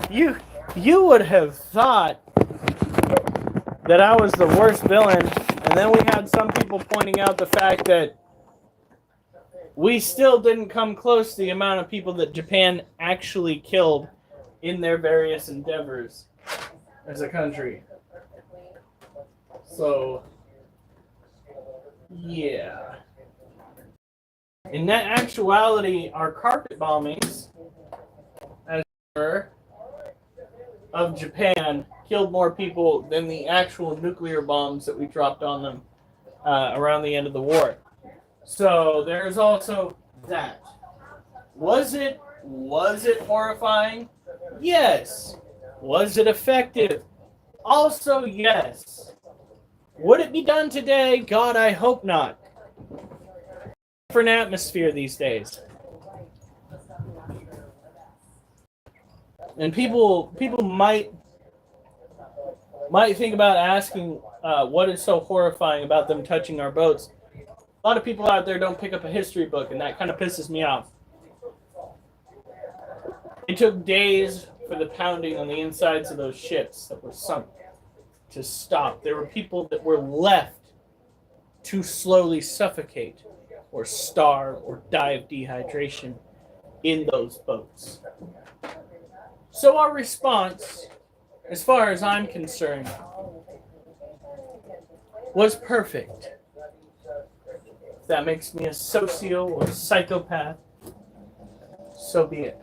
You would have thought that I was the worst villain, and then we had some people pointing out the fact that we still didn't come close to the amount of people that Japan actually killed in their various endeavors as a country. So, yeah. In that actuality, our carpet bombings, as it were, of Japan killed more people than the actual nuclear bombs that we dropped on them around the end of the war. So there's also that. Was it horrifying? Yes. Was it effective? Also, yes. Would it be done today? God, I hope not. Different atmosphere these days. And people might think about asking what is so horrifying about them touching our boats. A lot of people out there don't pick up a history book, and that kind of pisses me off. It took days for the pounding on the insides of those ships that were sunk to stop. There were people that were left to slowly suffocate or starve or die of dehydration in those boats. So our response, as far as I'm concerned, was perfect. If that makes me a socio or psychopath, so be it.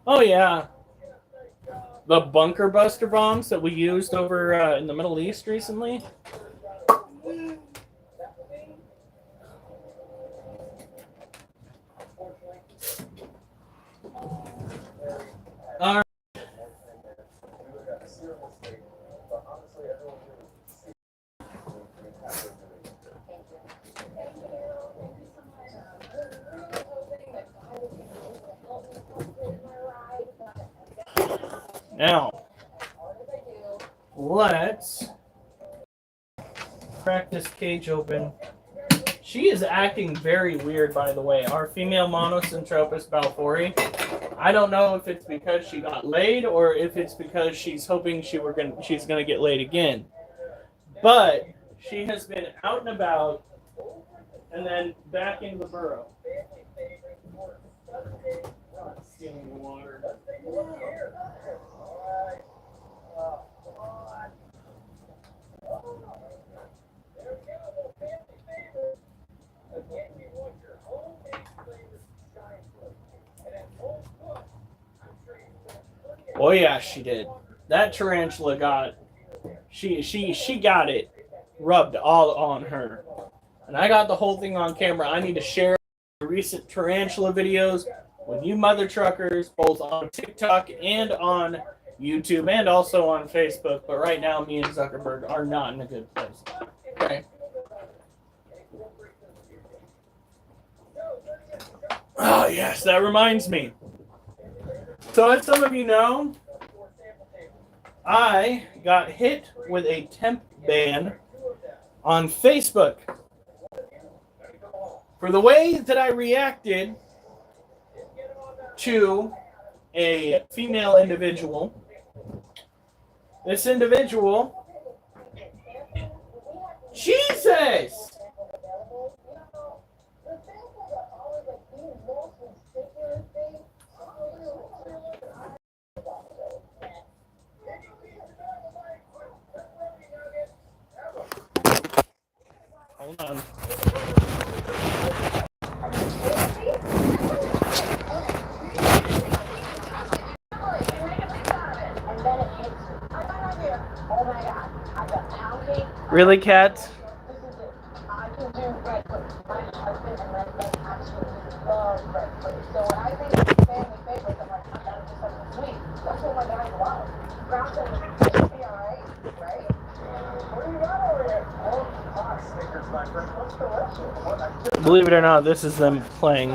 Oh yeah, the bunker buster bombs that we used over in the Middle East recently. All right. Now, let's crack this cage open. She is acting very weird, by the way. Our female Monocentropus balfouri. I don't know if it's because she got laid or if it's because she's hoping she's gonna get laid again. But she has been out and about and then back into the burrow. Stealing the water. Oh yeah, she did. That tarantula got she got it rubbed all on her. And I got the whole thing on camera. I need to share the recent tarantula videos with you mother truckers, both on TikTok and on YouTube and also on Facebook. But right now, me and Zuckerberg are not in a good place. Okay. Oh, yes, that reminds me. So as some of you know, I got hit with a temp ban on Facebook for the way that I reacted to a female individual. This individual, Jesus! Hold on. Really, Kat? Believe it or not, this is them playing.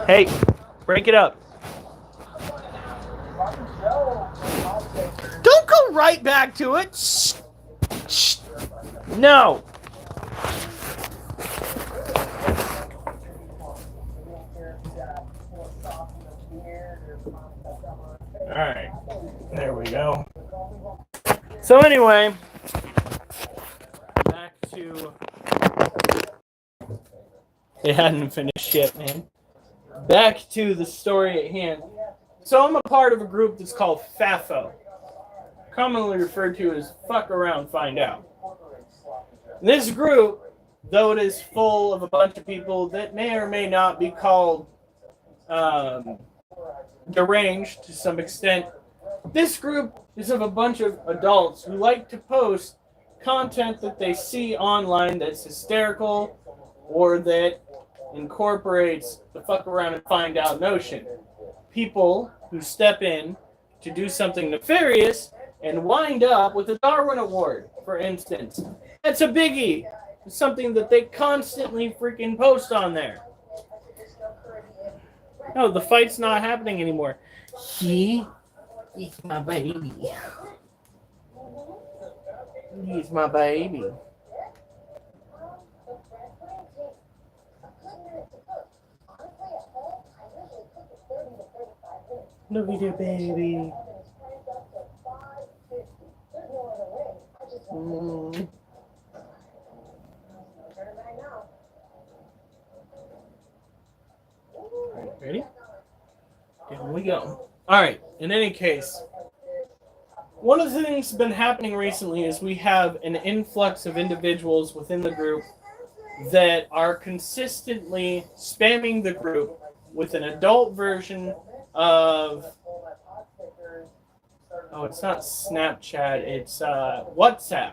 Hey, break it up. Don't go right back to it. Shh. Shh. No. All right. There we go. So anyway, back to... They hadn't finished yet, man. Back to the story at hand. So I'm a part of a group that's called FAFO, commonly referred to as Fuck Around, Find Out. This group, though it is full of a bunch of people that may or may not be called deranged to some extent, this group is of a bunch of adults who like to post content that they see online that's hysterical or that incorporates the fuck around and find out notion. People who step in to do something nefarious and wind up with a Darwin Award, for instance. That's a biggie. It's something that they constantly freaking post on there. No, the fight's not happening anymore. He is my baby. He's my baby. Look at your baby. Ready? Here we go. Alright, in any case, one of the things that's been happening recently is we have an influx of individuals within the group that are consistently spamming the group with an adult version of... Oh, it's not Snapchat, it's WhatsApp.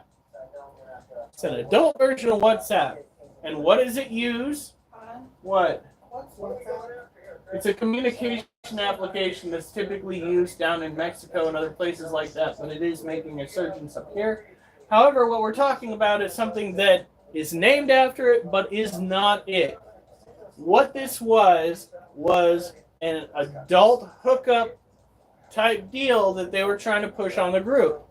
It's an adult version of WhatsApp. And what does it use? What? It's a communication application that's typically used down in Mexico and other places like that, but it is making a resurgence up here. However, what we're talking about is something that is named after it, but is not it. What this was an adult hookup type deal that they were trying to push on the group.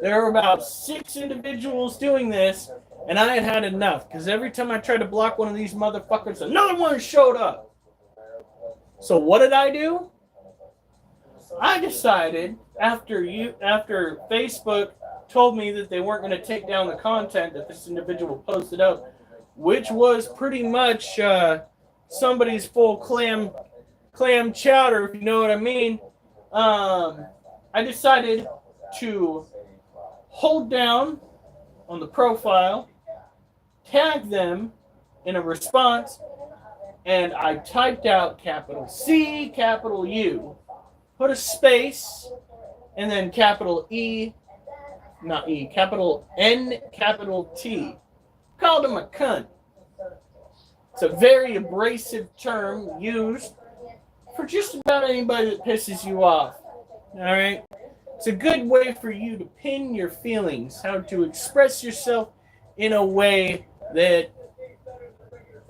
There were about 6 individuals doing this, and I had enough, because every time I tried to block one of these motherfuckers, another one showed up. So what did I do? I decided, after Facebook told me that they weren't going to take down the content that this individual posted up, which was pretty much somebody's full clam chowder, if you know what I mean, I decided to hold down on the profile, tag them in a response, and I typed out capital C, capital U, put a space, and then capital E, not E, capital N, capital T. Called him a cunt. It's a very abrasive term used for just about anybody that pisses you off. Alright? It's a good way for you to pin your feelings, how to express yourself in a way that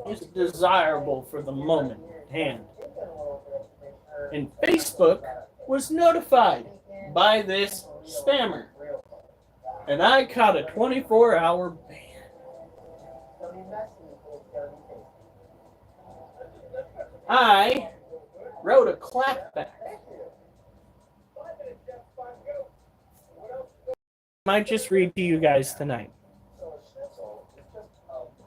is desirable for the moment at hand. And Facebook was notified by this spammer. And I caught a 24-hour ban. I wrote a clapback. Might just read to you guys tonight.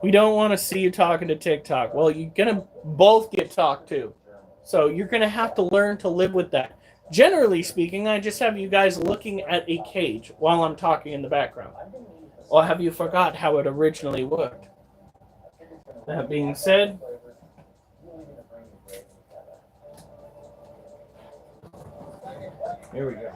We don't want to see you talking to TikTok. Well, you're going to both get talked to. So you're going to have to learn to live with that. Generally speaking, I just have you guys looking at a cage while I'm talking in the background. Or have you forgot how it originally worked? That being said, here we go.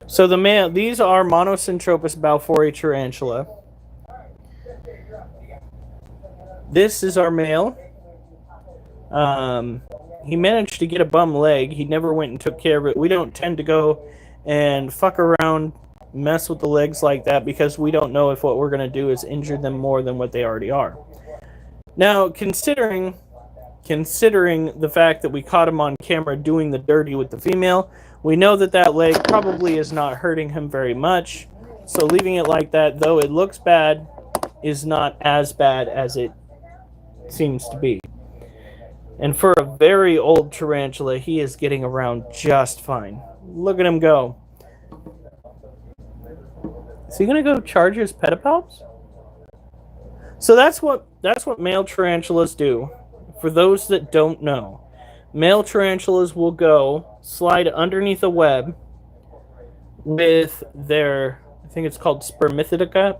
So the male, these are Monocentropus balfouri tarantula. This is our male. He managed to get a bum leg. He never went and took care of it. We don't tend to go and fuck around, mess with the legs like that, because we don't know if what we're going to do is injure them more than what they already are. Now, considering the fact that we caught him on camera doing the dirty with the female, we know that that leg probably is not hurting him very much. So leaving it like that, though it looks bad, is not as bad as it seems to be. And for a very old tarantula, he is getting around just fine. Look at him go. Is he gonna go charge his pedipalps? So that's what male tarantulas do. For those that don't know, male tarantulas will go slide underneath a web with their, I think it's called spermithidika,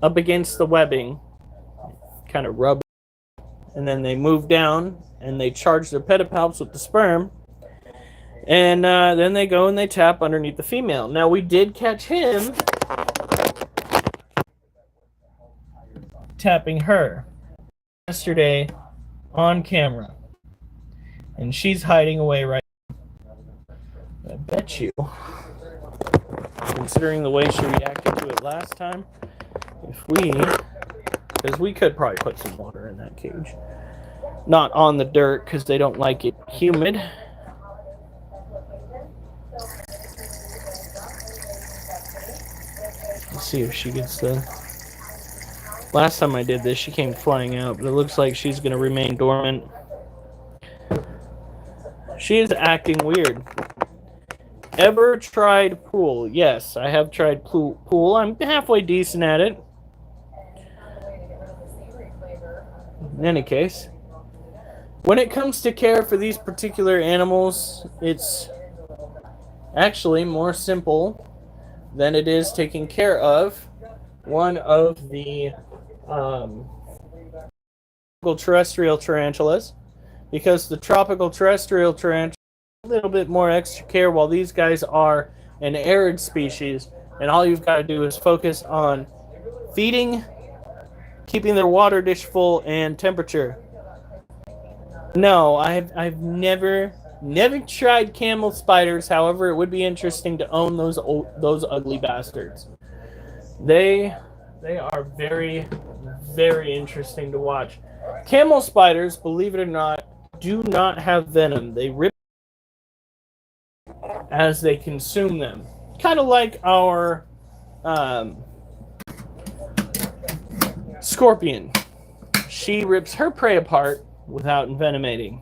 up against the webbing, kind of rub, and then they move down and they charge their pedipalps with the sperm, and then they go and they tap underneath the female. Now, we did catch him tapping her yesterday on camera, and she's hiding away right now. I bet you, considering the way she reacted to it last time, because we could probably put some water in that cage, not on the dirt because they don't like it humid. Let's see if she gets the... Last time I did this, she came flying out, but it looks like she's going to remain dormant. She is acting weird. Ever tried pool? Yes, I have tried pool. I'm halfway decent at it. In any case, when it comes to care for these particular animals, it's actually more simple than it is taking care of one of the terrestrial tarantulas, because the tropical terrestrial tarantula a little bit more extra care, while these guys are an arid species, and all you've got to do is focus on feeding, keeping their water dish full, and temperature. No, I've never tried camel spiders. However, it would be interesting to own those ugly bastards. They are very, very interesting to watch. Camel spiders, believe it or not, do not have venom. They rip as they consume them. Kind of like our scorpion. She rips her prey apart without envenomating.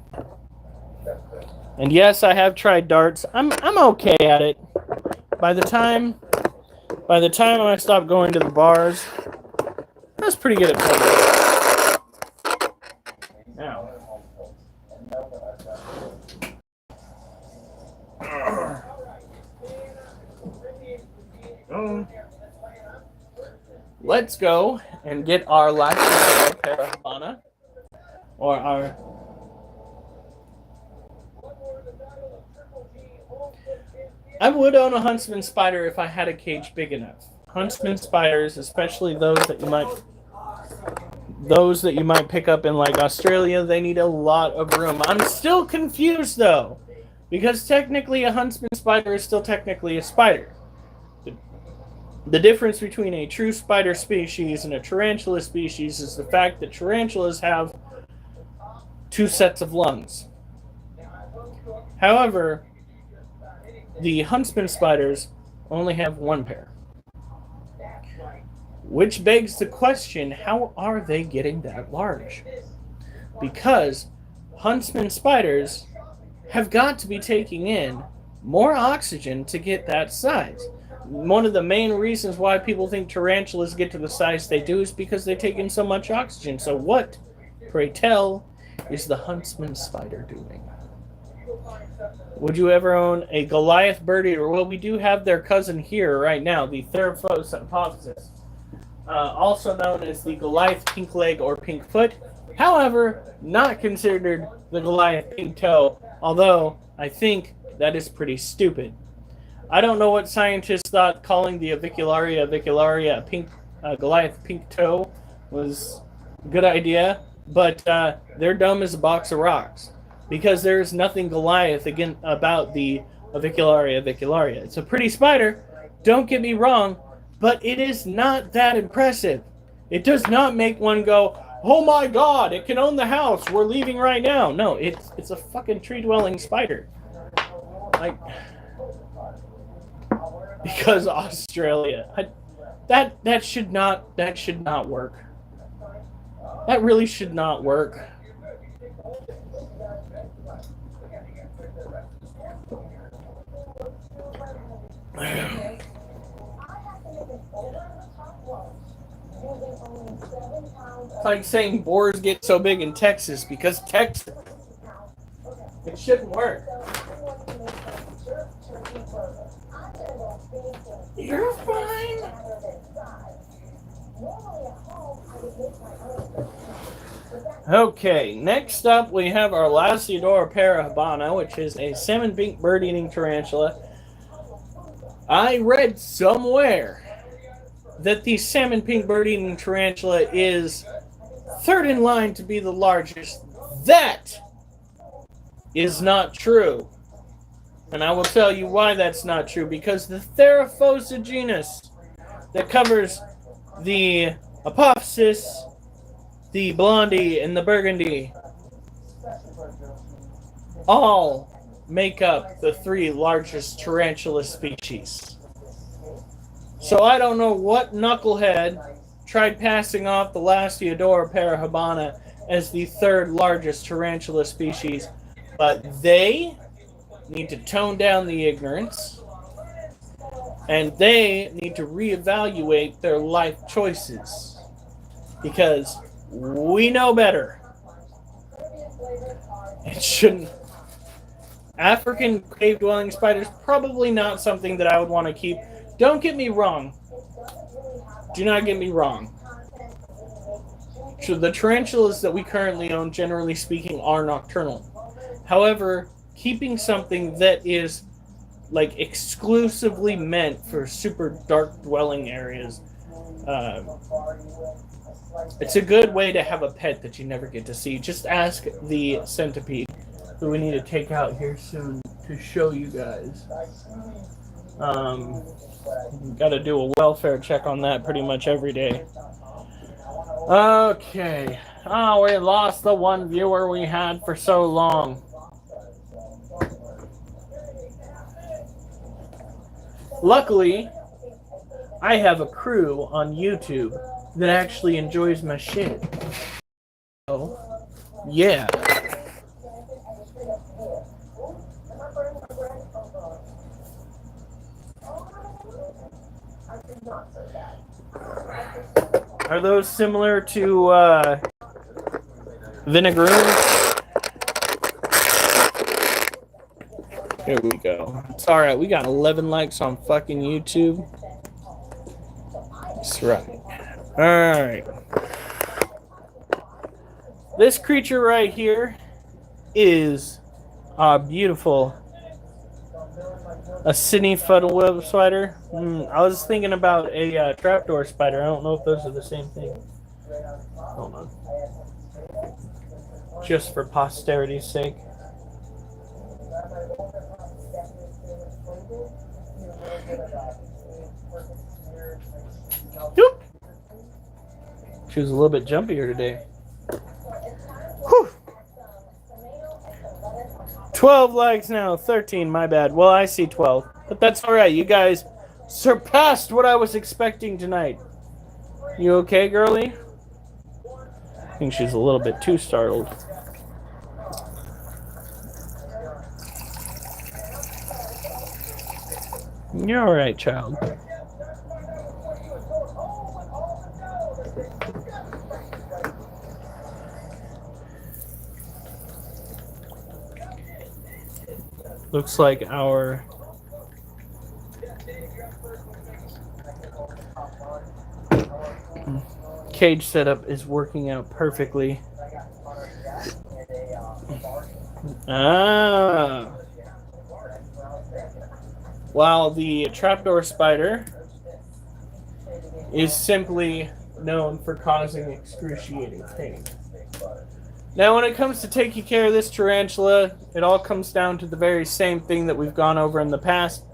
And yes, I have tried darts. I'm okay at it. By the time I stopped going to the bars, I was pretty good at playing. Now, let's go and get our last pair of Habana, or our... I would own a huntsman spider if I had a cage big enough. Huntsman spiders, especially those that you might pick up in like Australia, they need a lot of room. I'm still confused though, because technically a huntsman spider is still technically a spider. The difference between a true spider species and a tarantula species is the fact that tarantulas have 2 sets of lungs. However, the huntsman spiders only have 1 pair. Which begs the question, how are they getting that large? Because huntsman spiders have got to be taking in more oxygen to get that size. One of the main reasons why people think tarantulas get to the size they do is because they take in so much oxygen. So what, pray tell, is the huntsman spider doing? Would you ever own a Goliath bird eater? Well, we do have their cousin here right now, the Theraphosa apophysis, also known as the Goliath pink leg or pink foot. However, not considered the Goliath pink toe, although I think that is pretty stupid. I don't know what scientists thought calling the avicularia a pink Goliath pink toe was a good idea, but they're dumb as a box of rocks. Because there's nothing Goliath again about the avicularia. It's a pretty spider, don't get me wrong, but it is not that impressive. It does not make one go, oh my god, it can own the house. We're leaving right now. No, it's a fucking tree-dwelling spider. Like, because Australia, that should not work. That really should not work. It's like saying boars get so big in Texas because Texas. It shouldn't work. You're fine. Okay, next up we have our Lasiodora parahabana, which is a salmon pink bird-eating tarantula. I read somewhere that the salmon pink bird-eating tarantula is third in line to be the largest. That is not true. And I will tell you why that's not true. Because the Theraphosa genus that covers the Apophis, the Blondie, and the Burgundy all make up the 3 largest tarantula species. So I don't know what knucklehead tried passing off the Lasiodora parahabana as the 3rd largest tarantula species, but they need to tone down the ignorance, and they need to reevaluate their life choices, because we know better. It shouldn't. African cave-dwelling spiders, probably not something that I would want to keep. Don't get me wrong. Do not get me wrong. So the tarantulas that we currently own, generally speaking, are nocturnal. However, keeping something that is like exclusively meant for super dark dwelling areas, it's a good way to have a pet that you never get to see. Just ask the centipede that we need to take out here soon to show you guys. Got to do a welfare check on that pretty much every day. Okay. Oh, we lost the one viewer we had for so long. Luckily, I have a crew on YouTube that actually enjoys my shit. So, yeah. Are those similar to vinegaroons? Here we go. It's alright, we got 11 likes on fucking YouTube. That's right. Alright. This creature right here is a beautiful Sydney fuddle web spider. I was thinking about a trapdoor spider. I don't know if those are the same thing. Hold on. Just for posterity's sake. Whoop. She was a little bit jumpier today. Whew. 12 likes now, 13, my bad. Well, I see 12, but that's all right. You guys surpassed what I was expecting tonight. You okay, girlie? I think she's a little bit too startled. You're all right, child. Looks like our cage setup is working out perfectly. While the trapdoor spider is simply known for causing excruciating pain. Now, when it comes to taking care of this tarantula, it all comes down to the very same thing that we've gone over in the past.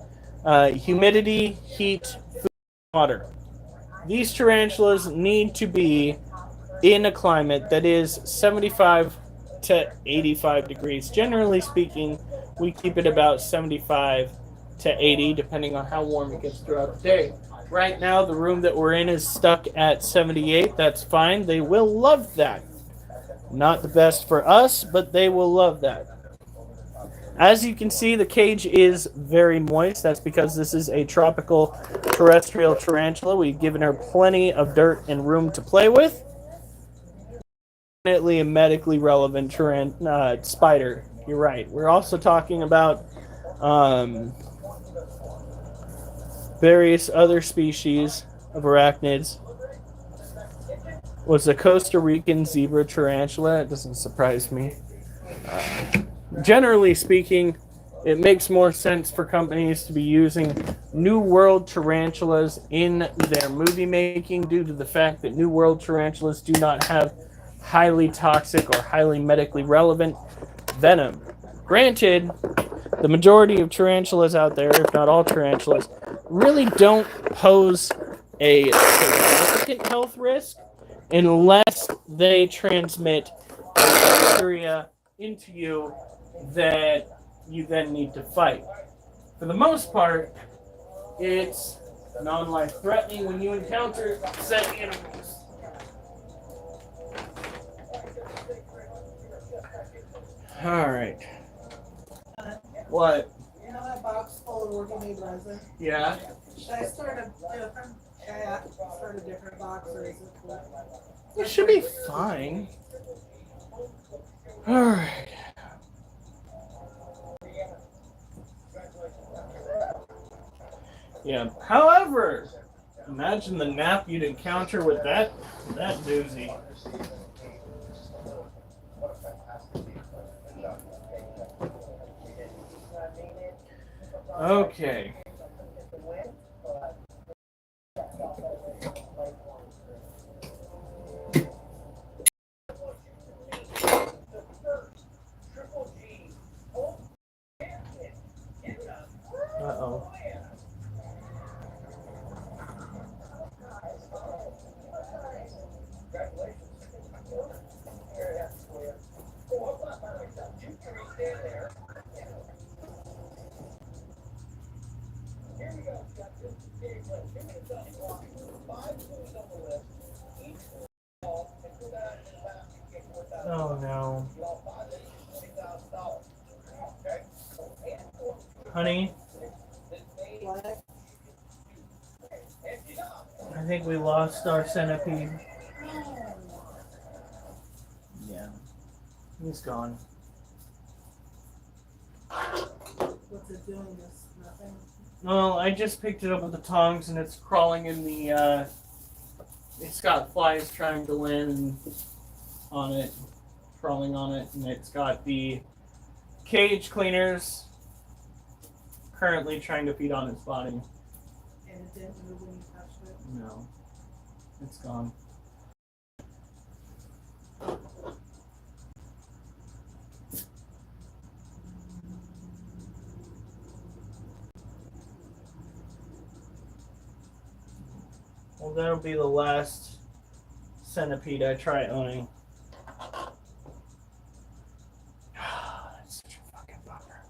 Humidity, heat, food, water. these tarantulas need to be in a climate that is 75 to 85 degrees. Generally speaking, we keep it about 75 to 80, depending on how warm it gets throughout the day. Right now, the room that we're in is stuck at 78. That's fine. They will love that. Not the best for us, but they will love that. As you can see, the cage is very moist. That's because this is a tropical terrestrial tarantula. We've given her plenty of dirt and room to play with. Definitely a medically relevant spider. You're right. We're also talking about various other species of arachnids. Was a Costa Rican zebra tarantula. It doesn't surprise me. Generally speaking, it makes more sense for companies to be using New World tarantulas in their movie making due to the fact that New World tarantulas do not have highly toxic or highly medically relevant venom. Granted, the majority of tarantulas out there, if not all tarantulas, really don't pose a significant health risk unless they transmit bacteria into you that you then need to fight. For the most part, it's non-life threatening when you encounter said animals. Alright. What? You know that box full of Orchid resin? Yeah. Should I start a different? Yeah, start a different box, or is it cool? It should be fine. Alright. Yeah. However, imagine the nap you'd encounter with that doozy. Okay. Uh-oh. Oh no. Honey, What? I think we lost our centipede. Yeah. He's gone. What's it doing? This nothing. Well, I just picked it up with the tongs and it's crawling in the, it's got flies trying to land on it, crawling on it, and it's got the cage cleaners currently trying to feed on its body. And it didn't move when you touched it. No. It's gone. Well, that'll be the last centipede I try owning. That's such a fucking bummer.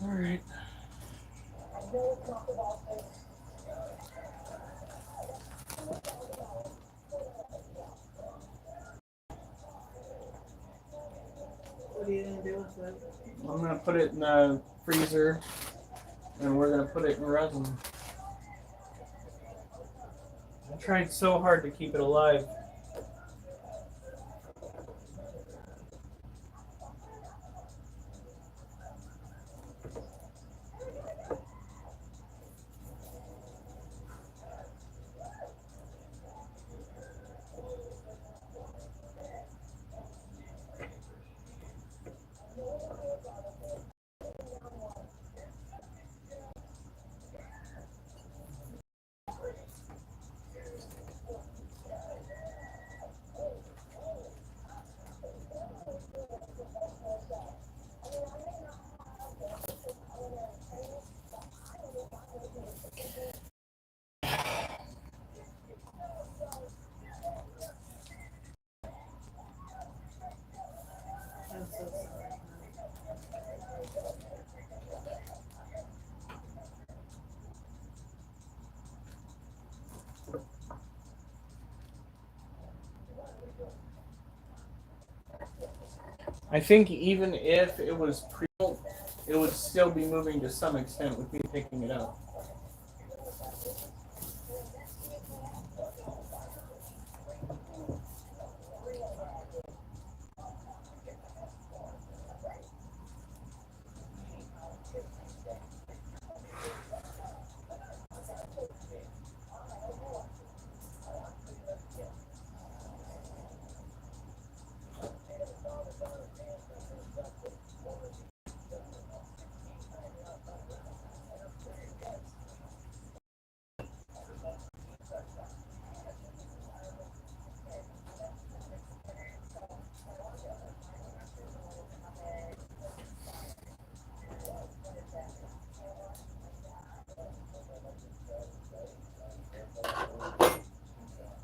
Alright. What are you gonna do with it? I'm gonna put it in the freezer and we're gonna put it in resin. I tried so hard to keep it alive. I think even if it was pre-built, it would still be moving to some extent with me picking it up.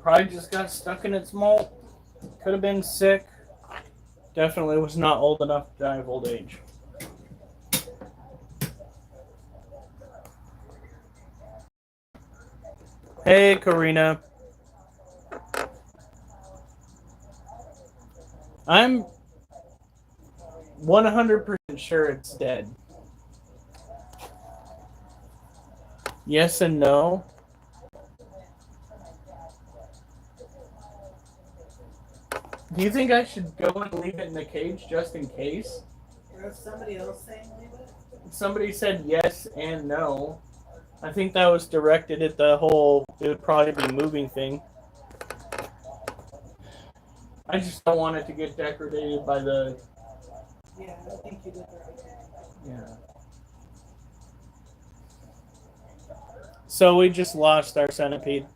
Probably just got stuck in its molt. Could have been sick. Definitely was not old enough to die of old age. Hey, Karina. I'm 100% sure it's dead. Yes and no. Do you think I should go and leave it in the cage just in case? Or if somebody else saying leave it? Somebody said yes and no. I think that was directed at the whole it would probably be moving thing. I just don't want it to get degraded by the... Yeah, I think you did right. Yeah. So we just lost our centipede.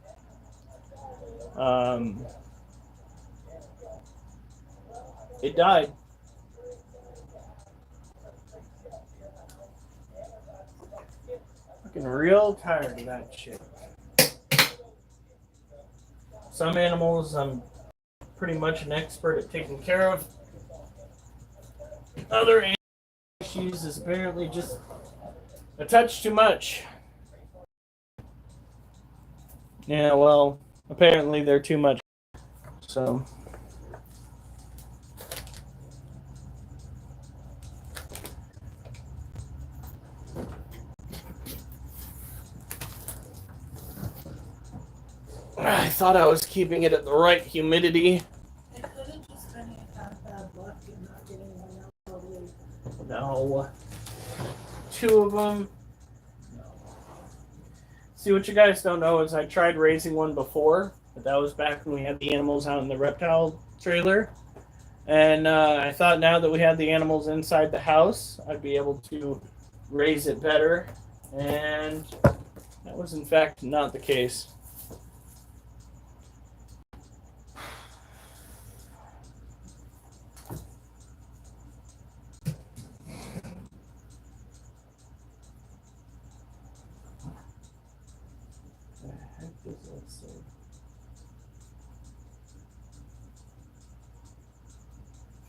It died. Fucking real tired of that shit. Some animals I'm pretty much an expert at taking care of. Other animal issues is apparently just a touch too much. Yeah, well, apparently they're too much. So... I thought I was keeping it at the right humidity. It could have just been you had bad luck in not getting one out. No. 2 of them. No. See, what you guys don't know is I tried raising one before, but that was back when we had the animals out in the reptile trailer. And I thought now that we had the animals inside the house, I'd be able to raise it better. And that was, in fact, not the case.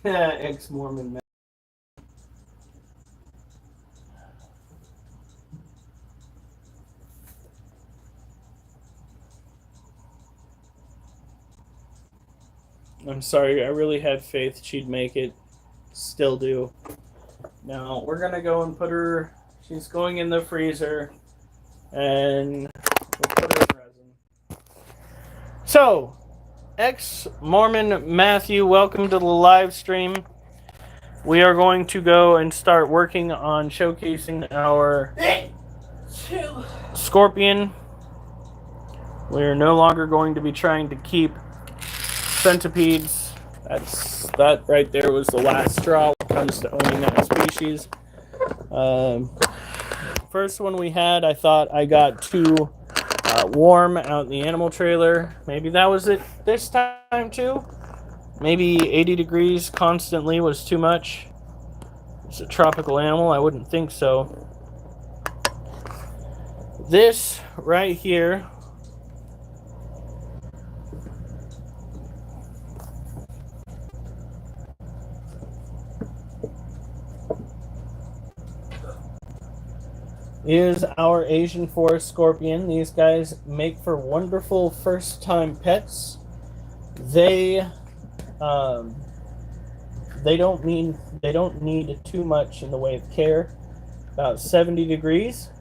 Ex-Mormon man. I'm sorry, I really had faith she'd make it. Still do. Now, we're gonna go and put her... She's going in the freezer. And we'll put her in resin. So, ex-Mormon Matthew, welcome to the live stream. We are going to go and start working on showcasing our scorpion. We are no longer going to be trying to keep centipedes. That right there was the last straw when it comes to owning that species. First one we had, I thought I got too warm out in the animal trailer. Maybe that was it this time too. Maybe 80 degrees constantly was too much. It's a tropical animal. I wouldn't think so. This right here is our Asian forest scorpion. These guys make for wonderful first-time pets. They they don't need too much in the way of care. About 70 degrees.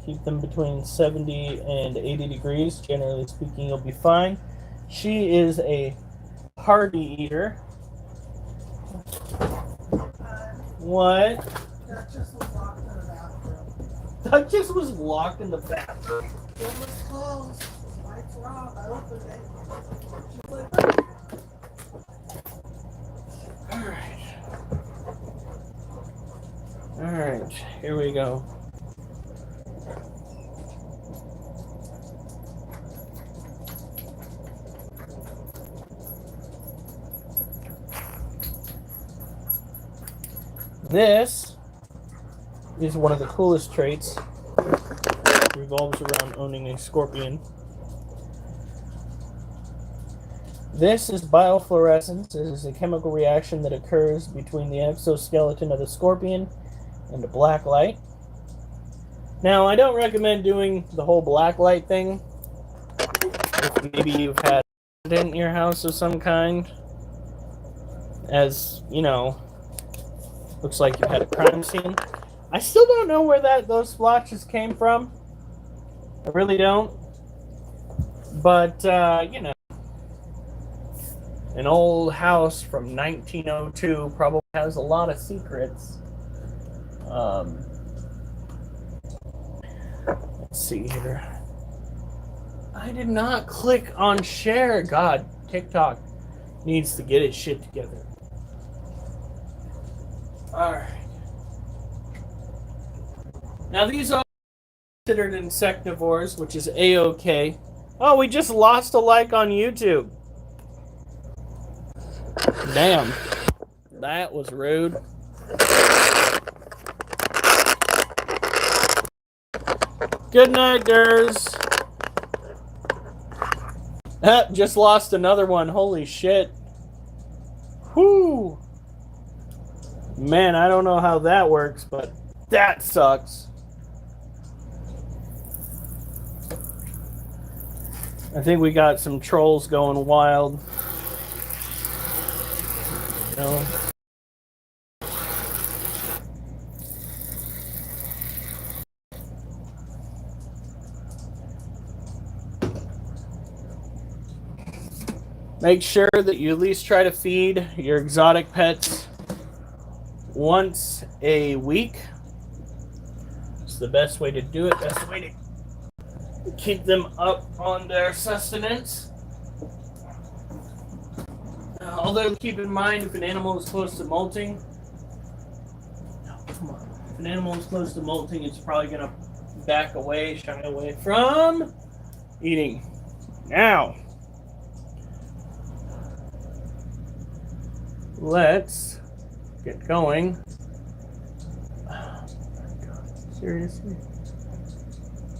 Keep them between 70 and 80 degrees. Generally speaking, you'll be fine. She is a hearty eater. What? Duchess was locked in the bathroom. Duchess was locked in the bathroom. It was closed. Lights were off. I opened it. She's like, Alright, here we go. This is one of the coolest traits. It revolves around owning a scorpion. This is biofluorescence. It is a chemical reaction that occurs between the exoskeleton of the scorpion and a black light. Now, I don't recommend doing the whole black light thing. If maybe you've had an accident in your house of some kind, as, you know, looks like you've had a crime scene. I still don't know where those splotches came from. I really don't. But, you know, an old house from 1902 probably has a lot of secrets. Let's see here. I did not click on share. God, TikTok needs to get its shit together. Alright. Now these are considered insectivores, which is A-OK. Oh, we just lost a like on YouTube. Damn. That was rude. Good night, Durs. Just lost another one. Holy shit. Whoo. Man, I don't know how that works, but that sucks. I think we got some trolls going wild. No. Make sure that you at least try to feed your exotic pets once a week. It's the best way to do it. Best way to keep them up on their sustenance. Although keep in mind, if an animal is close to molting, if an animal is close to molting, it's probably going to back away, shy away from eating. Now, let's get going. Oh my God, seriously?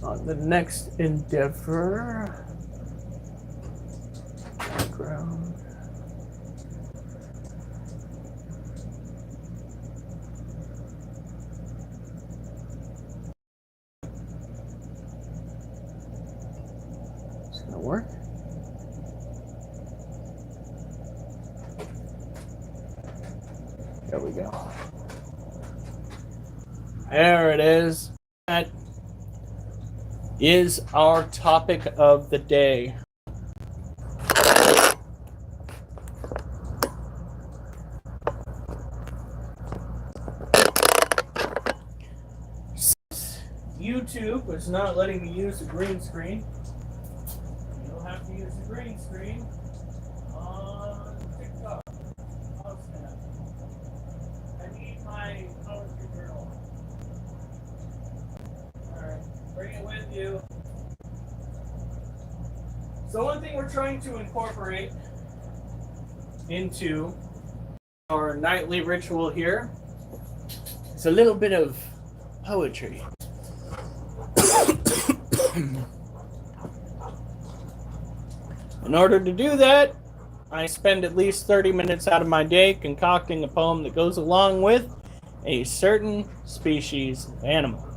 On the next endeavor. Background. Is it gonna work? There we go. There it is. That is our topic of the day. YouTube is not letting me use the green screen. You'll have to use the green screen on TikTok. Oh, snap. I need my poetry journal. Alright, bring it with you. So one thing we're trying to incorporate into our nightly ritual here is a little bit of poetry. In order to do that, I spend at least 30 minutes out of my day concocting a poem that goes along with a certain species of animal.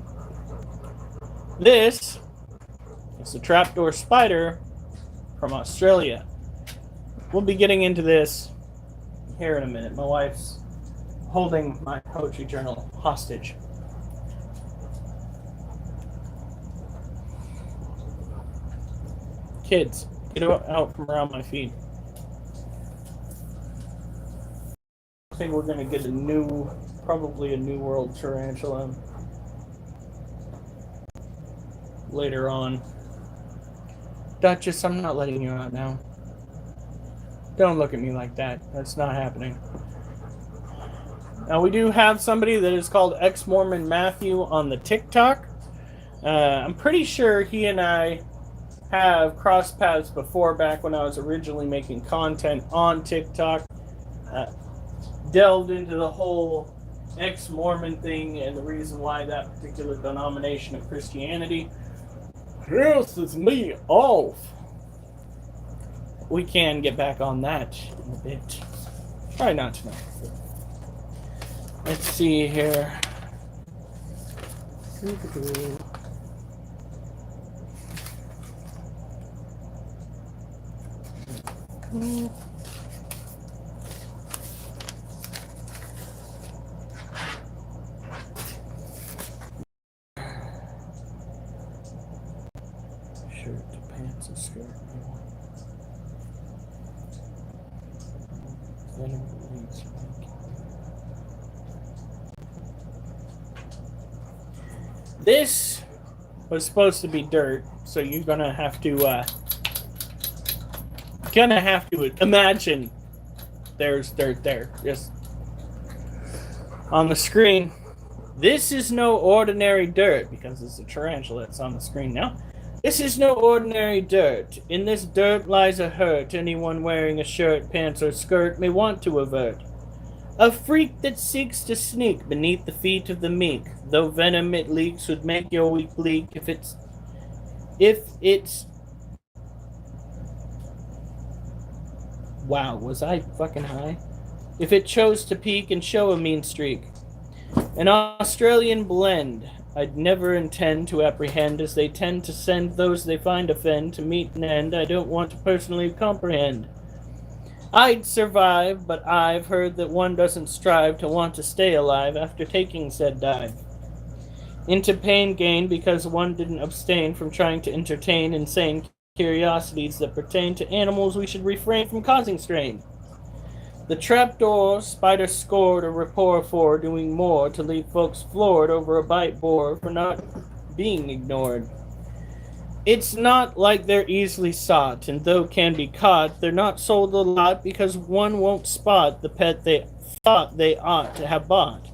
This is the trapdoor spider from Australia. We'll be getting into this here in a minute. My wife's holding my poetry journal hostage. Kids, get out from around my feet. I think we're going to get probably a New World tarantula later on. Duchess, I'm not letting you out now. Don't look at me like that. That's not happening. Now, we do have somebody that is called Ex-Mormon Matthew on the TikTok. I'm pretty sure he and I have crossed paths before, back when I was originally making content on TikTok. Delved into the whole ex-Mormon thing and the reason why that particular denomination of Christianity pisses me off. We can get back on that in a bit. Probably not tonight. Let's see here. Shirt to pants and skirt. This was supposed to be dirt, so you're gonna have to imagine there's dirt there, just on the screen. This is no ordinary dirt, because it's a tarantula that's on the screen now. This is no ordinary dirt. In this dirt lies a hurt anyone wearing a shirt, pants, or skirt may want to avert. A freak that seeks to sneak beneath the feet of the meek, though venom it leaks would make your weak bleak if it's wow, was I fucking high? If it chose to peek and show a mean streak. An Australian blend I'd never intend to apprehend, as they tend to send those they find offend to meet an end I don't want to personally comprehend. I'd survive, but I've heard that one doesn't strive to want to stay alive after taking said dive. Into pain gained because one didn't abstain from trying to entertain insane curiosities that pertain to animals we should refrain from causing strain. The trapdoor spider scored a rapport for doing more to leave folks floored over a bite bore for not being ignored. It's not like they're easily sought, and though can be caught, they're not sold a lot because one won't spot the pet they thought they ought to have bought.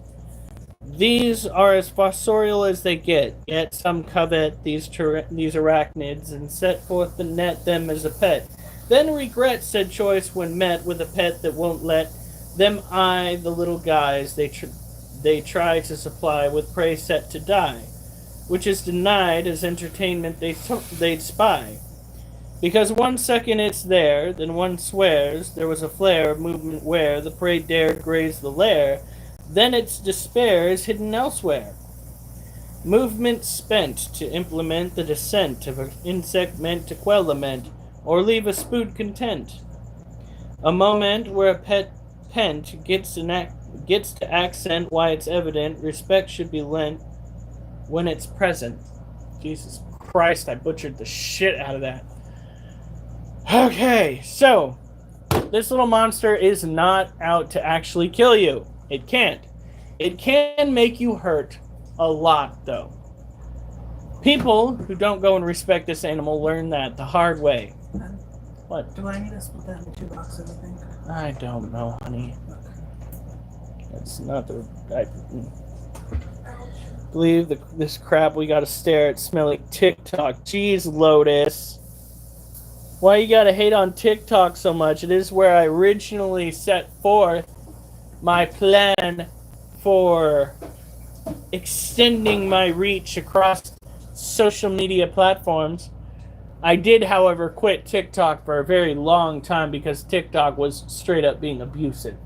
These are as fossorial as they get, yet some covet these arachnids and set forth to net them as a pet. Then regret said choice when met with a pet that won't let them eye the little guys they try to supply with prey set to die, which is denied as entertainment they'd spy. Because 1 second it's there, then one swears there was a flare of movement where the prey dared graze the lair, then its despair is hidden elsewhere. Movement spent to implement the descent of an insect meant to quell lament, or leave a spood content. A moment where a pet pent gets to accent why it's evident respect should be lent when it's present. Jesus Christ, I butchered the shit out of that. Okay, so this little monster is not out to actually kill you. It can't. It can make you hurt a lot, though. People who don't go and respect this animal learn that the hard way. What? Do I need to split that into 2 boxes, I think? I don't know, honey. That's not the... I believe this crap we gotta stare at smell like TikTok. Jeez, Lotus. Why you gotta hate on TikTok so much? It is where I originally set forth my plan for extending my reach across social media platforms. I did, however, quit TikTok for a very long time because TikTok was straight up being abusive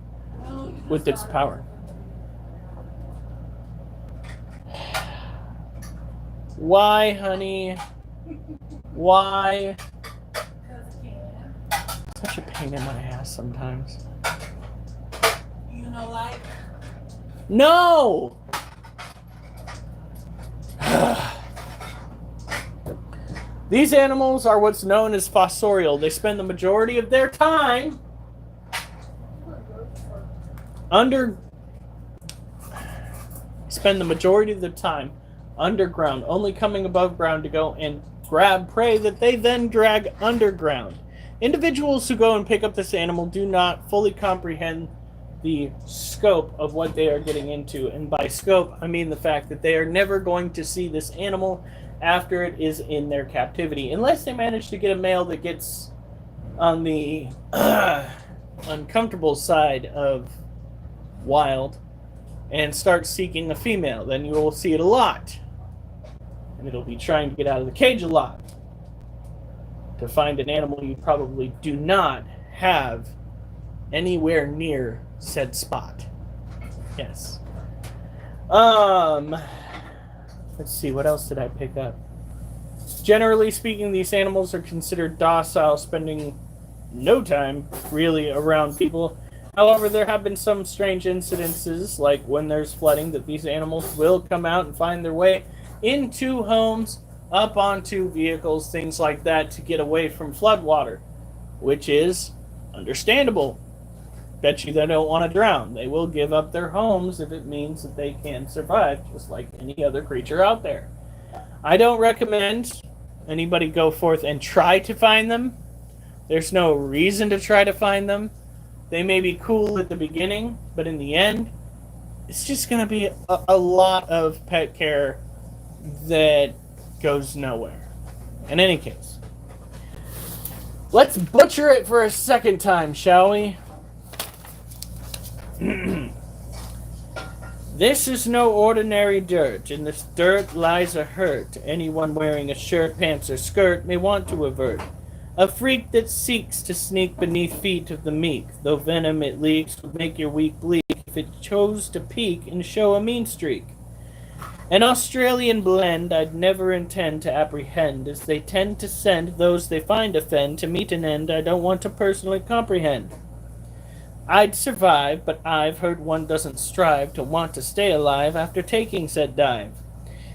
with its power. Why, honey? Why? Such a pain in my ass sometimes. no light? No! These animals are what's known as fossorial. They spend the majority of their time underground, only coming above ground to go and grab prey that they then drag underground. Individuals who go and pick up this animal do not fully comprehend the scope of what they are getting into. And by scope, I mean the fact that they are never going to see this animal after it is in their captivity, unless they manage to get a male that gets on the uncomfortable side of wild and start seeking a female. Then you will see it a lot, and it'll be trying to get out of the cage a lot to find an animal you probably do not have anywhere near said spot. Yes. Let's see, what else did I pick up? Generally speaking, these animals are considered docile, spending no time really around people. However, there have been some strange incidences, like when there's flooding, that these animals will come out and find their way into homes, up onto vehicles, things like that, to get away from floodwater, which is understandable. Bet you they don't want to drown. They will give up their homes if it means that they can survive, just like any other creature out there. I don't recommend anybody go forth and try to find them. There's no reason to try to find them. They may be cool at the beginning, but in the end, it's just going to be a lot of pet care that goes nowhere. In any case, let's butcher it for a second time, shall we? This is no ordinary dirt. In this dirt lies a hurt anyone wearing a shirt, pants, or skirt may want to avert. A freak that seeks to sneak beneath feet of the meek, though venom it leaks would make your weak bleak if it chose to peek and show a mean streak. An Australian blend I'd never intend to apprehend, as they tend to send those they find offend to meet an end I don't want to personally comprehend. I'd survive, but I've heard one doesn't strive to want to stay alive after taking said dive.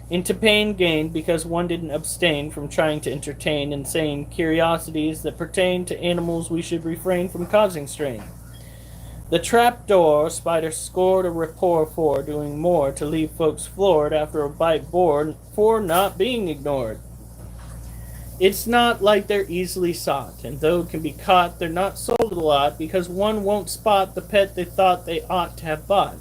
Into pain gained because one didn't abstain from trying to entertain insane curiosities that pertain to animals we should refrain from causing strain. The trapdoor spider scored a rapport for doing more to leave folks floored after a bite bored for not being ignored. It's not like they're easily sought, and though it can be caught, they're not sold a lot because one won't spot the pet they thought they ought to have bought.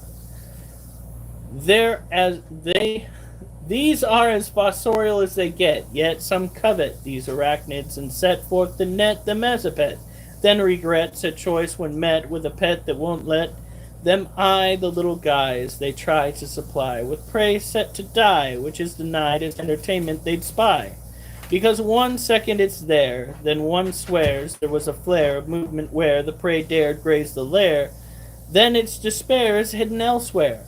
These are as fossorial as they get, yet some covet these arachnids and set forth to net them as a pet, then regret said choice when met with a pet that won't let them eye the little guys they try to supply with prey set to die, which is denied as entertainment they'd spy. Because 1 second it's there, then one swears there was a flare of movement where the prey dared graze the lair, then its despair is hidden elsewhere.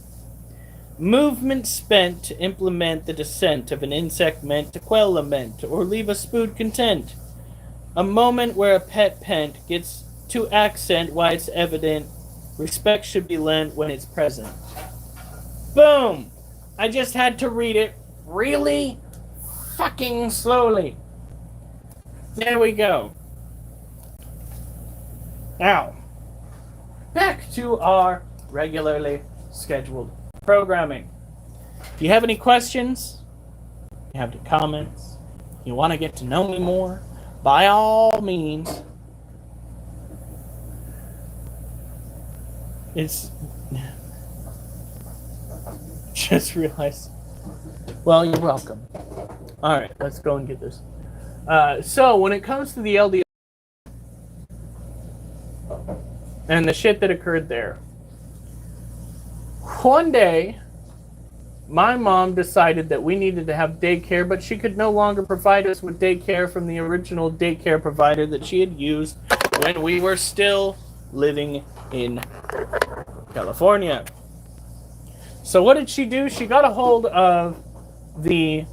Movement spent to implement the descent of an insect meant to quell lament, or leave a spood content. A moment where a pet pent gets to accent why it's evident respect should be lent when it's present. Boom! I just had to read it really fucking slowly. There we go. Now, back to our regularly scheduled programming. If you have any questions, you have any comments, you want to get to know me more, by all means, it's just realized. Well, you're welcome. All right, let's go and get this. So when it comes to the LDS and the shit that occurred there, one day my mom decided that we needed to have daycare, but she could no longer provide us with daycare from the original daycare provider that she had used when we were still living in California. So what did she do? She got a hold of the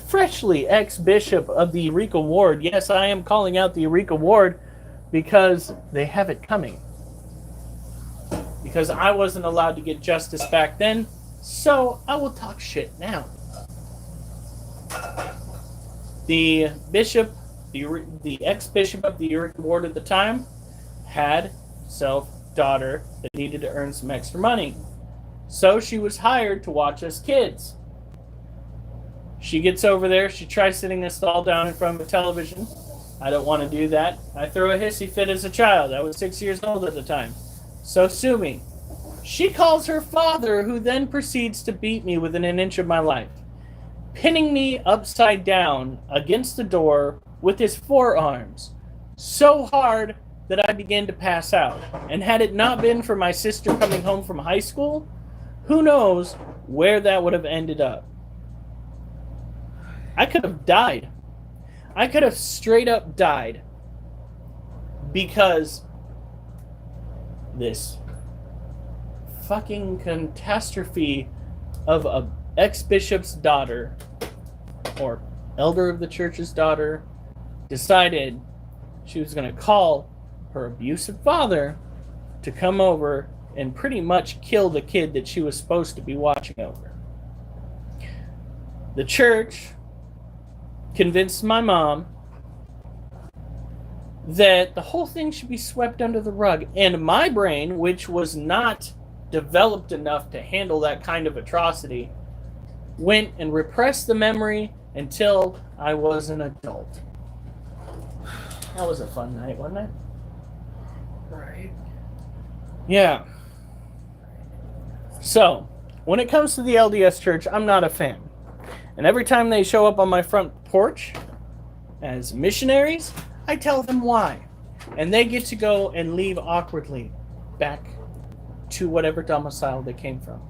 freshly ex-bishop of the Eureka Ward. Yes, I am calling out the Eureka Ward because they have it coming. because I wasn't allowed to get justice back then, so I will talk shit now. The bishop, the ex-bishop of the Eureka ward at the time, had daughter that needed to earn some extra money. So she was hired to watch us kids. She gets over there, she tries sitting us all down in front of a television. I don't want to do that. I threw a hissy fit as a child. I was 6 years old at the time. So sue me. She calls her father, who then proceeds to beat me within an inch of my life, pinning me upside down against the door with his forearms so hard that I began to pass out. And had it not been for my sister coming home from high school, who knows where that would have ended up. I could have died. I could have straight up died because this fucking catastrophe of a ex-bishop's daughter, or elder of the church's daughter, decided she was going to call her abusive father to come over and pretty much kill the kid that she was supposed to be watching over. The church convinced my mom that the whole thing should be swept under the rug, and my brain, which was not developed enough to handle that kind of atrocity, went and repressed the memory until I was an adult. That was a fun night, wasn't it? Right. Yeah. So, when it comes to the LDS Church, I'm not a fan. And every time they show up on my front porch as missionaries, I tell them why. And they get to go and leave awkwardly back to whatever domicile they came from.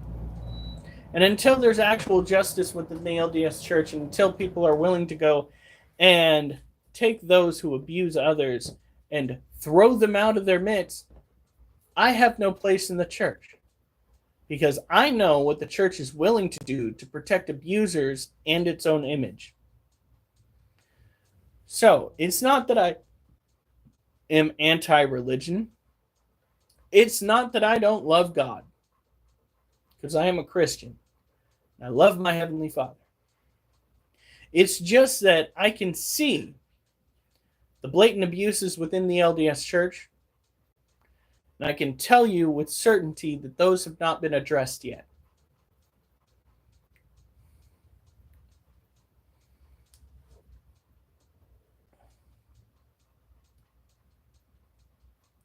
And until there's actual justice within the LDS Church, and until people are willing to go and take those who abuse others and throw them out of their midst, I have no place in the church. Because I know what the church is willing to do to protect abusers and its own image. So, it's not that I am anti-religion. It's not that I don't love God. Because I am a Christian. I love my Heavenly Father. It's just that I can see the blatant abuses within the LDS Church. And I can tell you with certainty that those have not been addressed yet.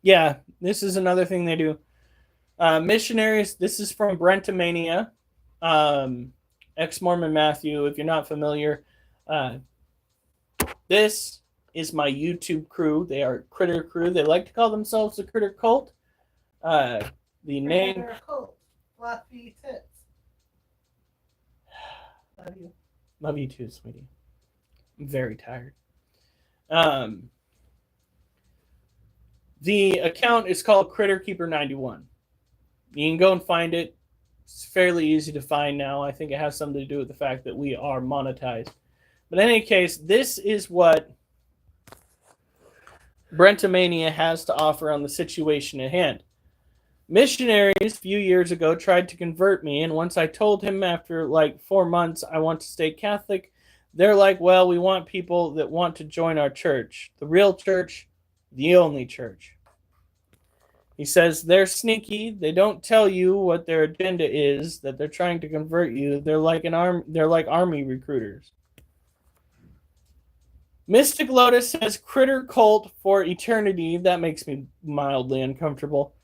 Yeah, this is another thing they do. Missionaries, this is from Brentomania, ex-Mormon Matthew, if you're not familiar. This is my YouTube crew. They are Critter Crew. They like to call themselves the Critter Cult. The name... They're a cult. Fluffy tits. Love you. Love you too, sweetie. I'm very tired. The account is called Critter Keeper 91. You can go and find it. It's fairly easy to find now. I think it has something to do with the fact that we are monetized. But in any case, this is what Brentomania has to offer on the situation at hand. Missionaries a few years ago tried to convert me, and once I told him after like 4 months I want to stay Catholic, they're like, well, we want people that want to join our church. The real church, the only church. He says they're sneaky. They don't tell you what their agenda is, that they're trying to convert you. They're like army recruiters. Mystic Lotus says Critter Cult for eternity. That makes me mildly uncomfortable.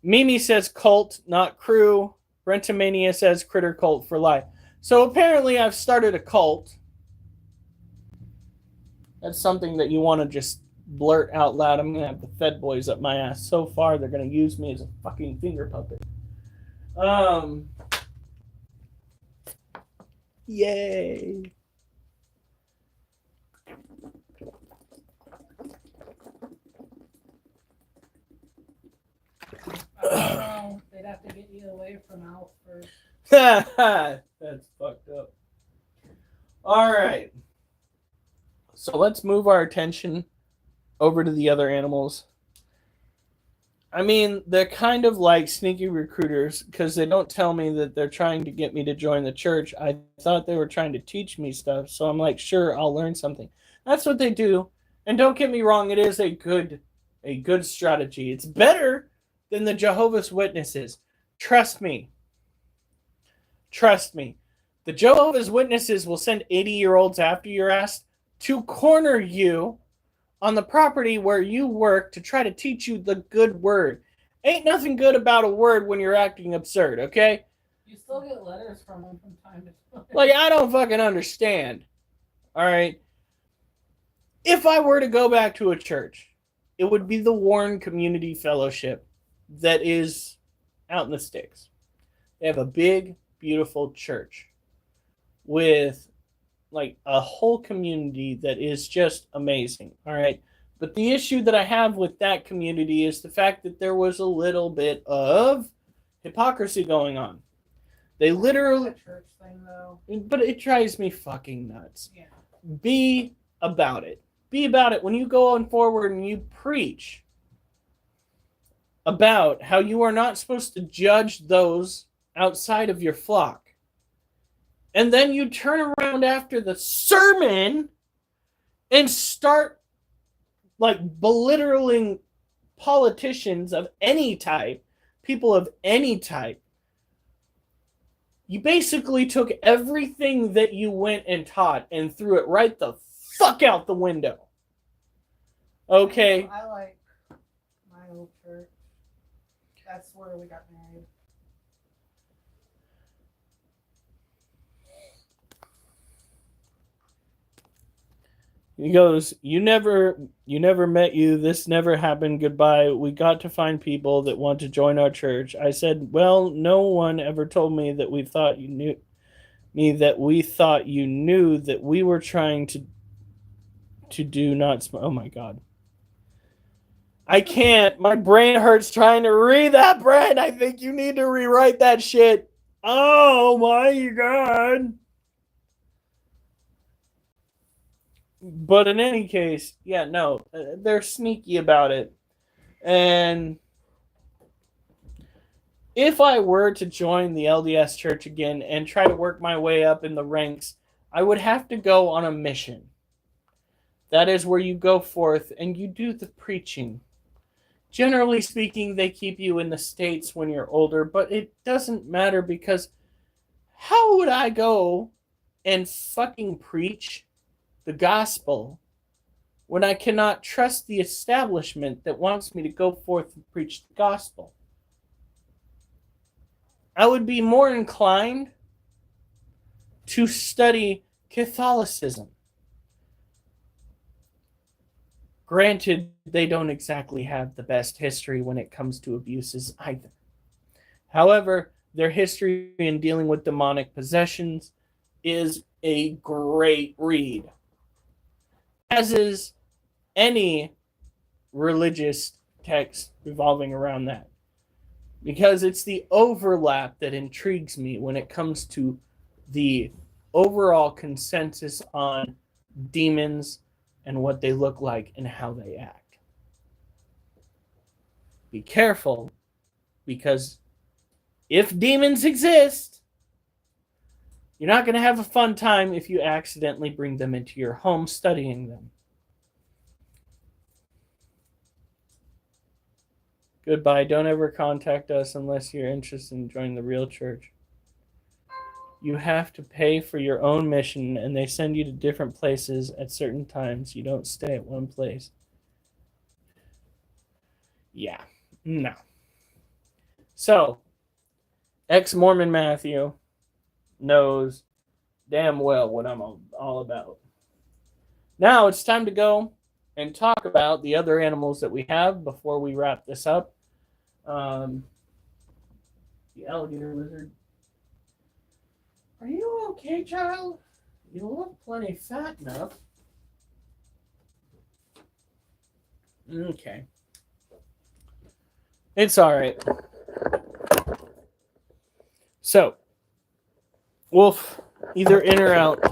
Mimi says cult, not crew. Brentomania says Critter Cult for life. So apparently I've started a cult. That's something that you want to just blurt out loud. I'm going to have the Fed boys up my ass so far they're going to use me as a fucking finger puppet. Yay. They'd have to get you away from Alf first. That's fucked up. All right. So let's move our attention over to the other animals. I mean, they're kind of like sneaky recruiters because they don't tell me that they're trying to get me to join the church. I thought they were trying to teach me stuff, so I'm like, sure, I'll learn something. That's what they do. And don't get me wrong, it is a good strategy. It's better than the Jehovah's Witnesses. Trust me. Trust me. The Jehovah's Witnesses will send 80-year-olds after your ass to corner you on the property where you work to try to teach you the good word. Ain't nothing good about a word when you're acting absurd, okay? You still get letters from them from time to time. Like, I don't fucking understand. All right? If I were to go back to a church, it would be the Warren Community Fellowship that is out in the sticks. They have a big, beautiful church with like a whole community that is just amazing. All right. But the issue that I have with that community is the fact that there was a little bit of hypocrisy going on. They literally, It's a church thing, though. but it drives me fucking nuts. Yeah. Be about it. Be about it when you go on forward and you preach about how you are not supposed to judge those outside of your flock. And then you turn around after the sermon and start like belittling politicians of any type, people of any type. You basically took everything that you went and taught and threw it right the fuck out the window. Okay? I like my old church. That's where we got married. He goes, you never met you. This never happened. Goodbye. We got to find people that want to join our church. I said, well, no one ever told me that we thought you knew that we were trying to do not smoke. Oh my God. I can't. My brain hurts trying to read that, Brent. I think you need to rewrite that shit. Oh my God. But in any case, yeah, no, they're sneaky about it. And if I were to join the LDS Church again and try to work my way up in the ranks, I would have to go on a mission. That is where you go forth and you do the preaching. Generally speaking, they keep you in the States when you're older, but it doesn't matter because how would I go and fucking preach the gospel when I cannot trust the establishment that wants me to go forth and preach the gospel? I would be more inclined to study Catholicism. Granted, they don't exactly have the best history when it comes to abuses either. However, their history in dealing with demonic possessions is a great read, as is any religious text revolving around that. Because it's the overlap that intrigues me when it comes to the overall consensus on demons and what they look like and how they act. Be careful, because if demons exist, you're not going to have a fun time if you accidentally bring them into your home studying them. Goodbye. Don't ever contact us unless you're interested in joining the real church. You have to pay for your own mission, and they send you to different places at certain times. You don't stay at one place. Yeah. No. So, ex-Mormon Matthew knows damn well what I'm all about. Now it's time to go and talk about the other animals that we have before we wrap this up. The alligator lizard. Are you okay, child? You look plenty fat enough. Okay. It's all right. So, Wolf, either in or out.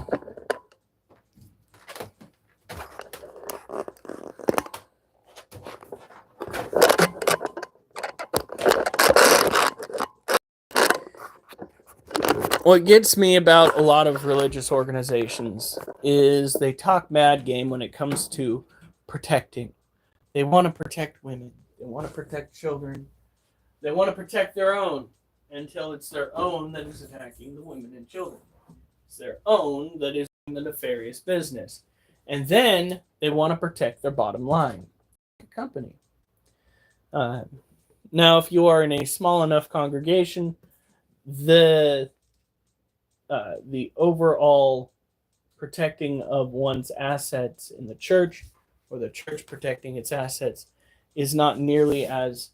What gets me about a lot of religious organizations is they talk mad game when it comes to protecting. They want to protect women. They want to protect children. They want to protect their own until it's their own that is attacking the women and children. It's their own that is in the nefarious business. And then they want to protect their bottom line, the company. Now, if you are in a small enough congregation, the overall protecting of one's assets in the church, or the church protecting its assets, is not nearly as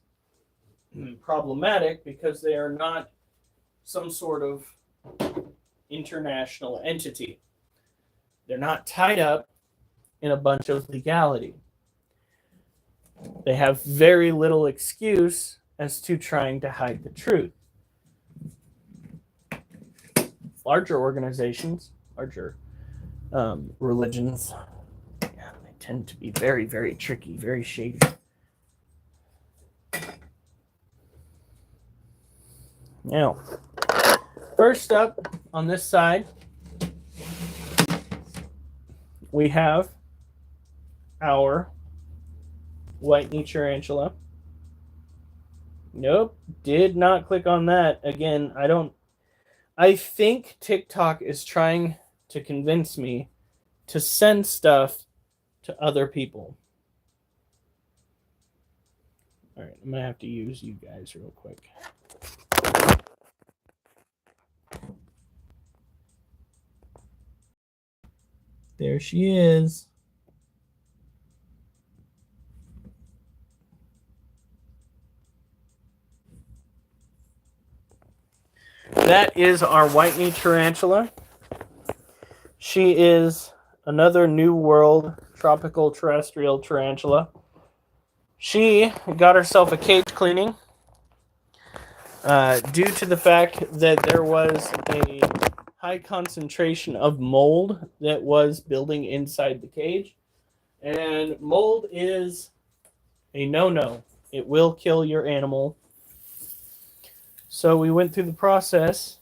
problematic because they are not some sort of international entity. They're not tied up in a bunch of legality. They have very little excuse as to trying to hide the truth. Larger organizations, larger religions, they tend to be very, very tricky, very shady. Now, first up on this side, we have our white knee tarantula. Nope, did not click on that. Again, I think TikTok is trying to convince me to send stuff to other people. All right, I'm going to have to use you guys real quick. There she is. That is our white knee tarantula. She is another New World tropical terrestrial tarantula. She got herself a cage cleaning due to the fact that there was a high concentration of mold that was building inside the cage. And mold is a no-no. It will kill your animal. So we went through the process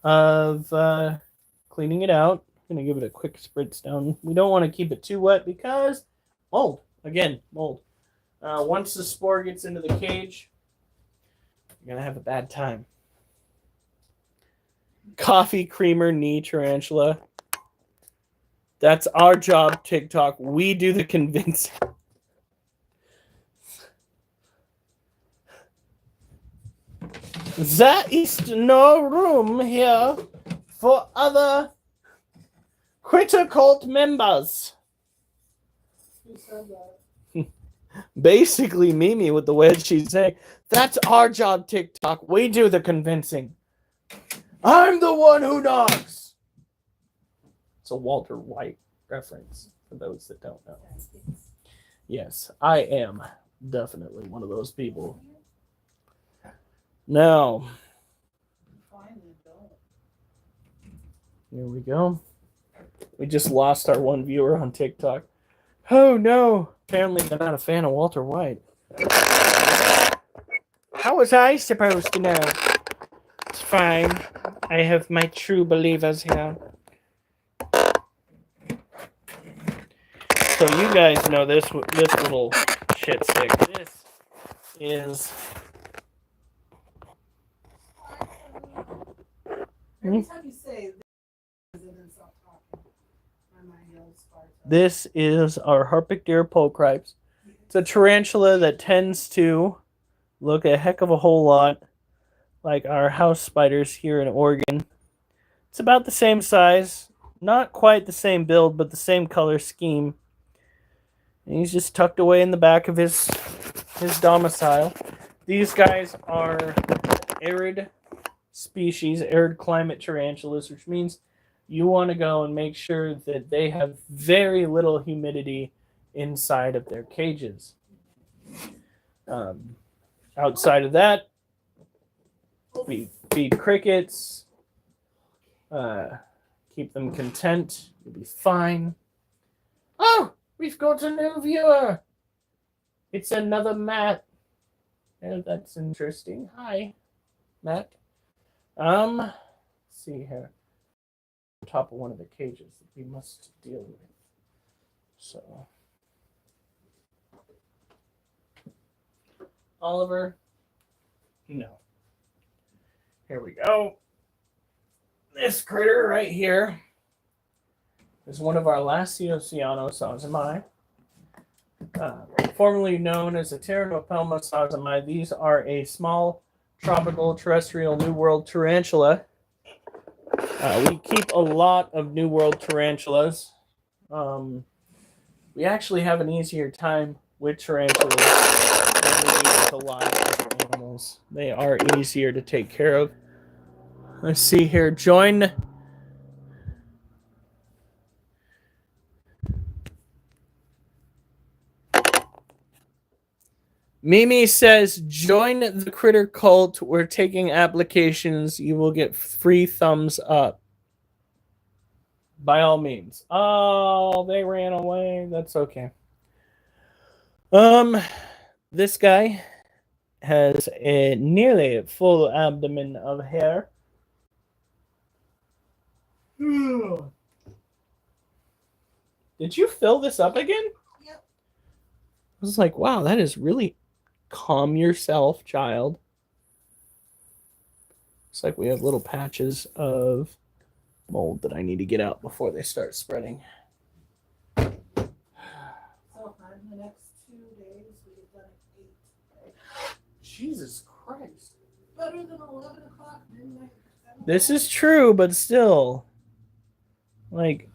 of cleaning it out. I'm going to give it a quick spritz down. We don't want to keep it too wet because mold. Again, mold. Once the spore gets into the cage, you're going to have a bad time. Coffee creamer knee tarantula. That's our job, TikTok. We do the convincing. There is no room here for other Critter Cult members. Who said that? Basically, Mimi with the way she's saying, that's our job, TikTok. We do the convincing. I'm the one who knocks. It's a Walter White reference for those that don't know. Yes, I am definitely one of those people. Now, here we go. We just lost our one viewer on TikTok. Oh no! Apparently they're not a fan of Walter White. How was I supposed to know? It's fine. I have my true believers here. So you guys know this little shit stick. This is... Every time you say this is our Harpagdir pulchripes. It's a tarantula that tends to look a heck of a whole lot like our house spiders here in Oregon. It's about the same size, not quite the same build, but the same color scheme. And he's just tucked away in the back of his domicile. These guys are arid species, arid climate tarantulas, which means you want to go and make sure that they have very little humidity inside of their cages. Outside of that, we feed crickets, keep them content, you'll be fine. Oh, we've got a new viewer. It's another Matt. Oh, that's interesting. Hi, Matt. Let's see here. On top of one of the cages that we must deal with. So, Oliver, no. Here we go. This critter right here is one of our Lasiosiano sazamai, formerly known as the Pteranopelma sazamai. These are a small tropical terrestrial New World tarantula. We keep a lot of New World tarantulas. We actually have an easier time with tarantulas than we do with a lot of other animals. They are easier to take care of. Let's see here. Join. Mimi says, join the critter cult. We're taking applications. You will get free thumbs up. By all means. Oh, they ran away. That's okay. This guy has a nearly full abdomen of hair. Did you fill this up again? Yep. I was like, wow, that is really calm yourself, child. It's like we have little patches of mold that I need to get out before they start spreading. So in the next 2 days, we get done at 8. Jesus Christ. Better than 11 o'clock midnight. This is true, but still. Like,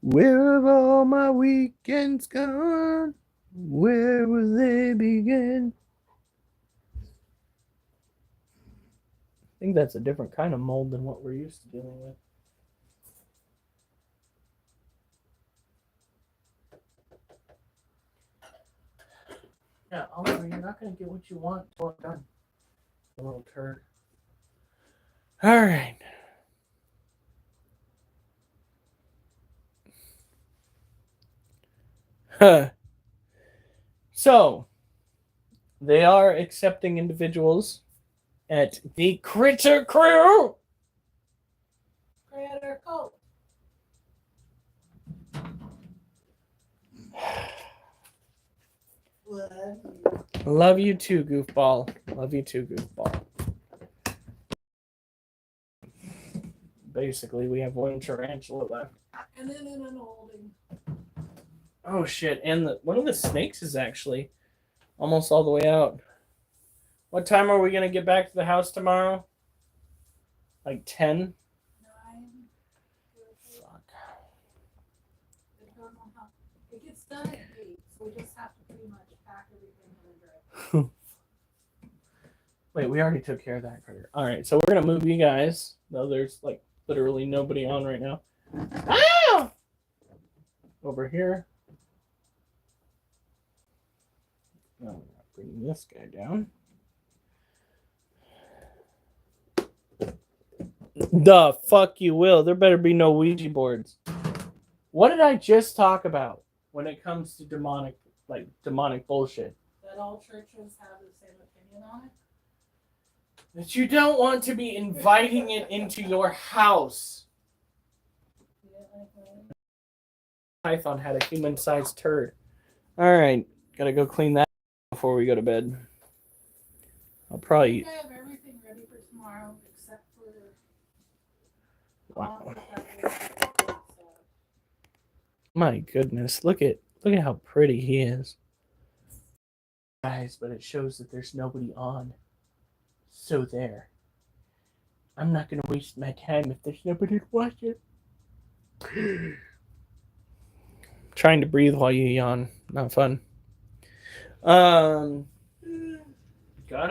where have all my weekends gone? Where will they begin? I think that's a different kind of mold than what we're used to dealing with. Yeah, Oliver, you're not going to get what you want until I'm done. A little turd. All right. So, they are accepting individuals at the Critter Crew. Critter cult. Love you too, goofball. Love you too, goofball. Basically, we have one tarantula left. And then in an holding. Oh shit! And one of the snakes is actually almost all the way out. What time are we gonna get back to the house tomorrow? Like 10? 9. Fuck. I don't know how. It gets done at 8, so we just have to pretty much pack everything in and drive. Wait, we already took care of that critter. All right, so we're gonna move you guys. Though there's like literally nobody on right now. Ah! Over here. Now we're gonna bring this guy down. The fuck you will. There better be no Ouija boards. What did I just talk about when it comes to demonic bullshit? That all churches have the same opinion on it. That you don't want to be inviting it into your house. You didn't like that? Python had a human-sized turd. All right, gotta go clean that before we go to bed. I'll I probably. think I have everything ready for tomorrow except for. Wow. My goodness, look at how pretty he is. Guys, but it shows that there's nobody on. So there. I'm not gonna waste my time if there's nobody to watch it. Trying to breathe while you yawn. Not fun. Gotta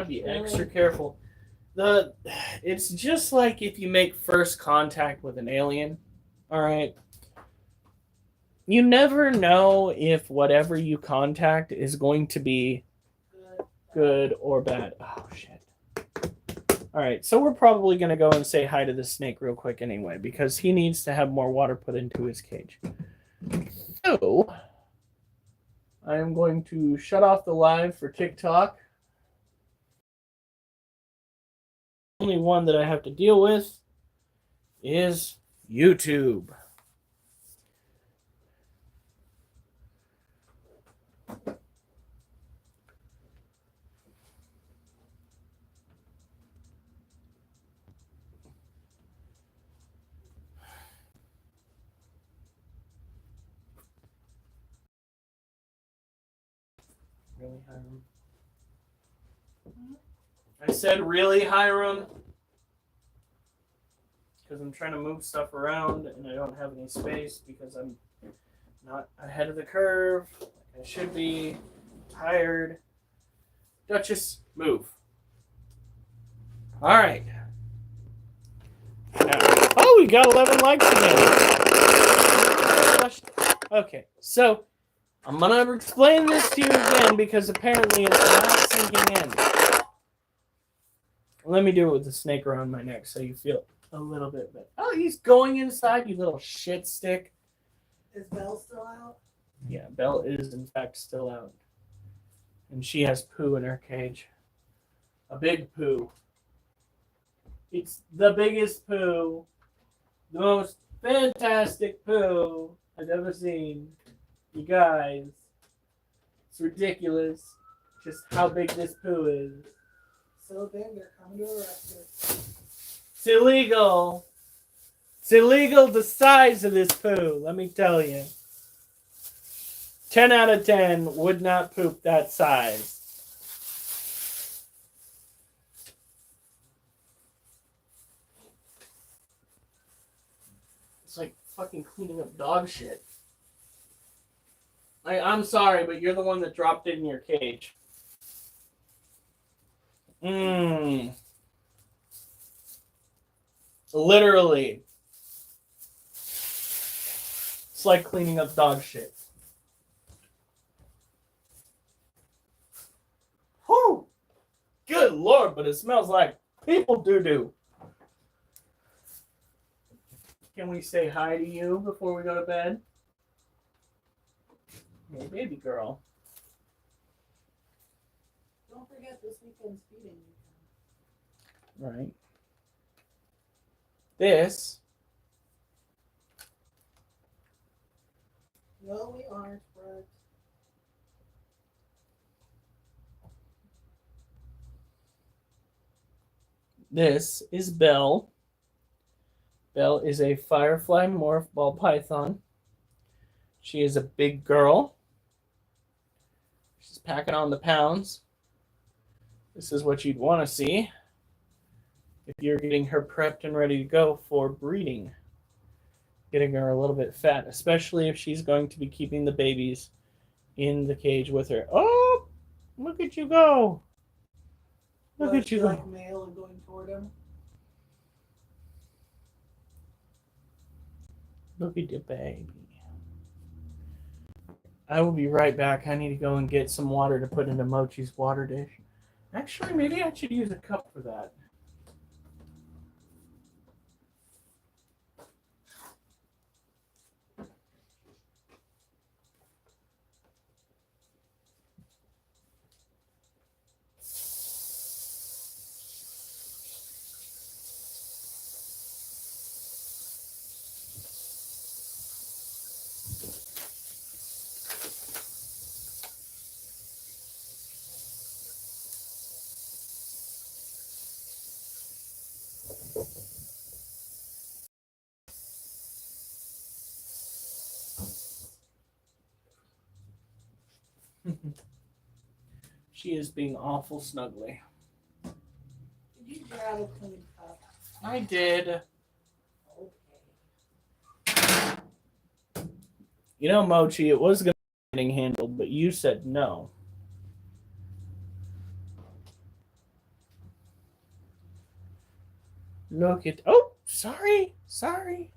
be extra careful. It's just like if you make first contact with an alien. All right. You never know if whatever you contact is going to be good or bad. Oh shit. All right, so we're probably going to go and say hi to the snake real quick anyway, because he needs to have more water put into his cage. So, I am going to shut off the live for TikTok. only one that I have to deal with is YouTube. Really, Hiram? I said really, Hiram? Because I'm trying to move stuff around and I don't have any space because I'm not ahead of the curve like I should be. Tired. Duchess, move. All right. Now, oh, we got 11 likes again. Okay, so I'm going to explain this to you again because apparently it's not sinking in. Let me do it with the snake around my neck so you feel a little bit better. Oh, he's going inside, you little shit stick. Is Belle still out? Yeah, Belle is in fact still out. And she has poo in her cage. A big poo. It's the biggest poo. The most fantastic poo I've ever seen. You guys. It's ridiculous just how big this poo is. So big, they're coming to arrest her. It's illegal. It's illegal the size of this poo, let me tell you. 10 out of 10 would not poop that size. It's like fucking cleaning up dog shit. I'm sorry, but you're the one that dropped it in your cage. Literally. It's like cleaning up dog shit. Whew! Good Lord, but it smells like people doo-doo. Can we say hi to you before we go to bed? Hey, baby girl. Don't forget this weekend's feeding weekend. Right. This. No, we aren't, Brett. This is Belle. Belle is a firefly morph ball python. She is a big girl. She's packing on the pounds. This is what you'd want to see if you're getting her prepped and ready to go for breeding. Getting her a little bit fat, especially if she's going to be keeping the babies in the cage with her. Oh, look at you go. Look at you go. Like male and going toward him. Look at the baby. I will be right back. I need to go and get some water to put into Mochi's water dish. Actually, maybe I should use a cup for that. She is being awful snuggly. Did you grab a clean cup? I did. Okay. You know, Mochi, it was going to be getting handled, but you said no. Look at... Oh, sorry. Sorry.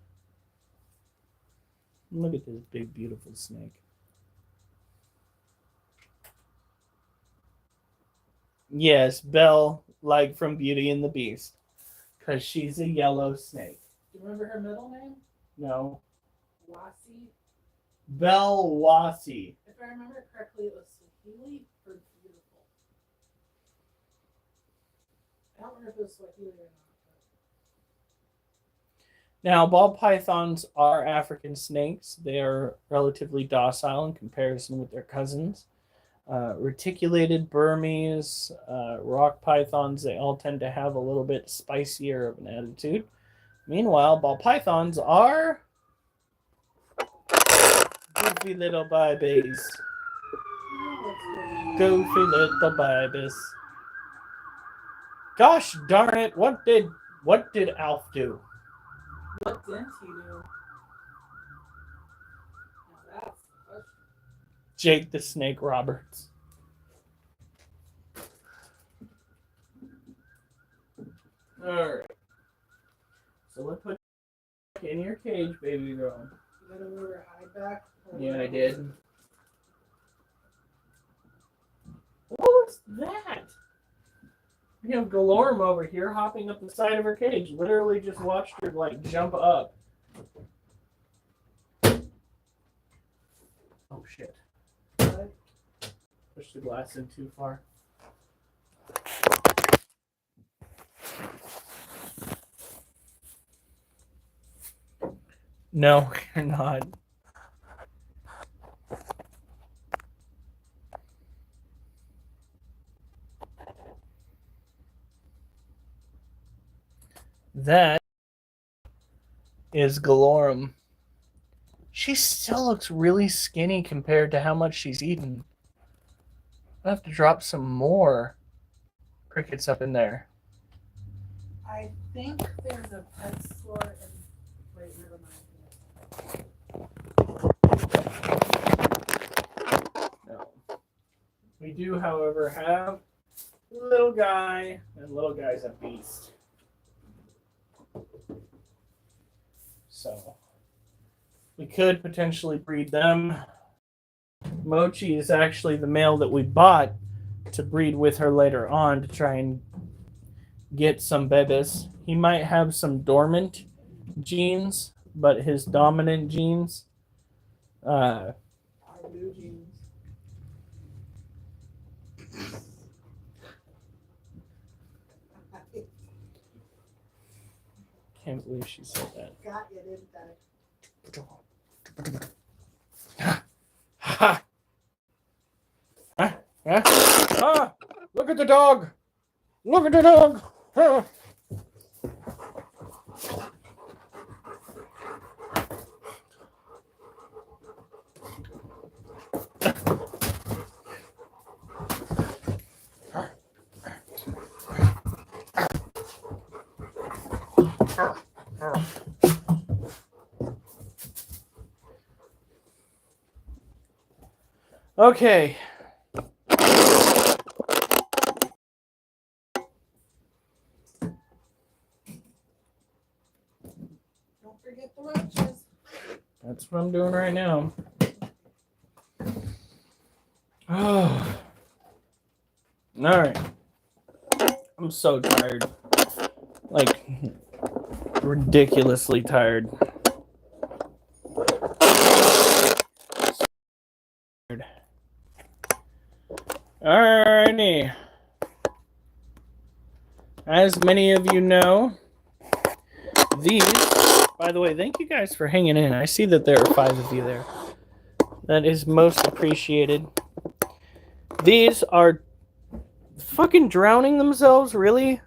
Look at this big, beautiful snake. Yes, Belle, like from Beauty and the Beast. Because she's a yellow snake. Do you remember her middle name? No. Wasi? Belle Wasi. If I remember correctly, it was Swahili or beautiful. I don't remember if it was Swahili or not. Now, ball pythons are African snakes. They are relatively docile in comparison with their cousins. Reticulated Burmese, rock pythons, they all tend to have a little bit spicier of an attitude. Meanwhile, ball pythons are goofy little babies. Goofy little babies. Gosh darn it! What did Alf do? What didn't he do? Now that's the question. Jake the Snake Roberts. Alright. So let's put in your cage, baby girl. You gotta move her hide back. Yeah, I did. What was that? We have Galorm over here hopping up the side of her cage. Literally just watched her like jump up. Oh shit. What? Pushed the glass in too far. No, you're not. That is Galorm. She still looks really skinny compared to how much she's eaten. I'll have to drop some more crickets up in there. I think there's a pet store in. Wait, never mind. No. We do, however, have little guy, and little guy's a beast. So we could potentially breed them. Mochi is actually the male that we bought to breed with her later on to try and get some babies. He might have some dormant genes, but his dominant genes Our blue jeans. can't believe she said that. Got you, didn't I? Ha! Huh? Huh? Ah! Look at the dog! Look at the dog! Ah. Okay. Don't forget the roaches. That's what I'm doing right now. Oh. All right. I'm so tired. Like, ridiculously tired. Alrighty. As many of you know, these, by the way, thank you guys for hanging in. I see that there are 5 of you there. That is most appreciated. These are fucking drowning themselves, really?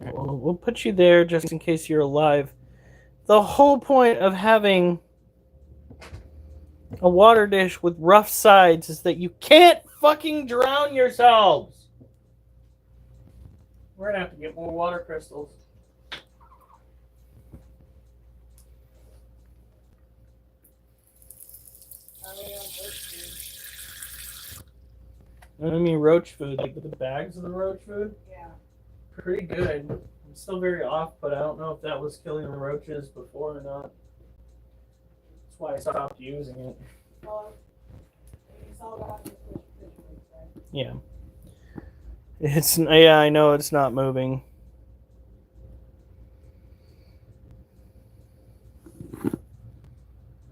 We'll put you there just in case you're alive. The whole point of having a water dish with rough sides is that you can't fucking drown yourselves. We're gonna have to get more water crystals. I mean roach food, like the bags of the roach food. Yeah. Pretty good. I'm still very off, but I don't know if that was killing the roaches before or not. That's why I stopped using it. Well, you saw that in the fish, right? Yeah. Yeah, I know it's not moving.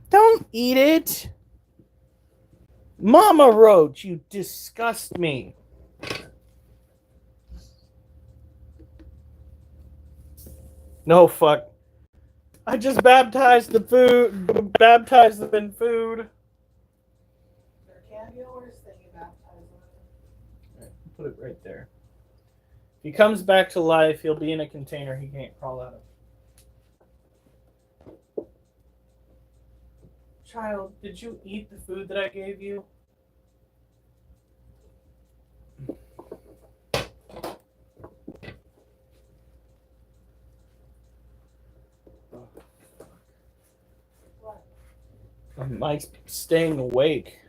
Don't eat it. Mama Roach, you disgust me. No, fuck. I just baptized the food. Baptized them in food. There can be a worse thing you baptize with. Put it right there. If he comes back to life, he'll be in a container he can't crawl out of. Child, did you eat the food that I gave you? What? Mike's staying awake.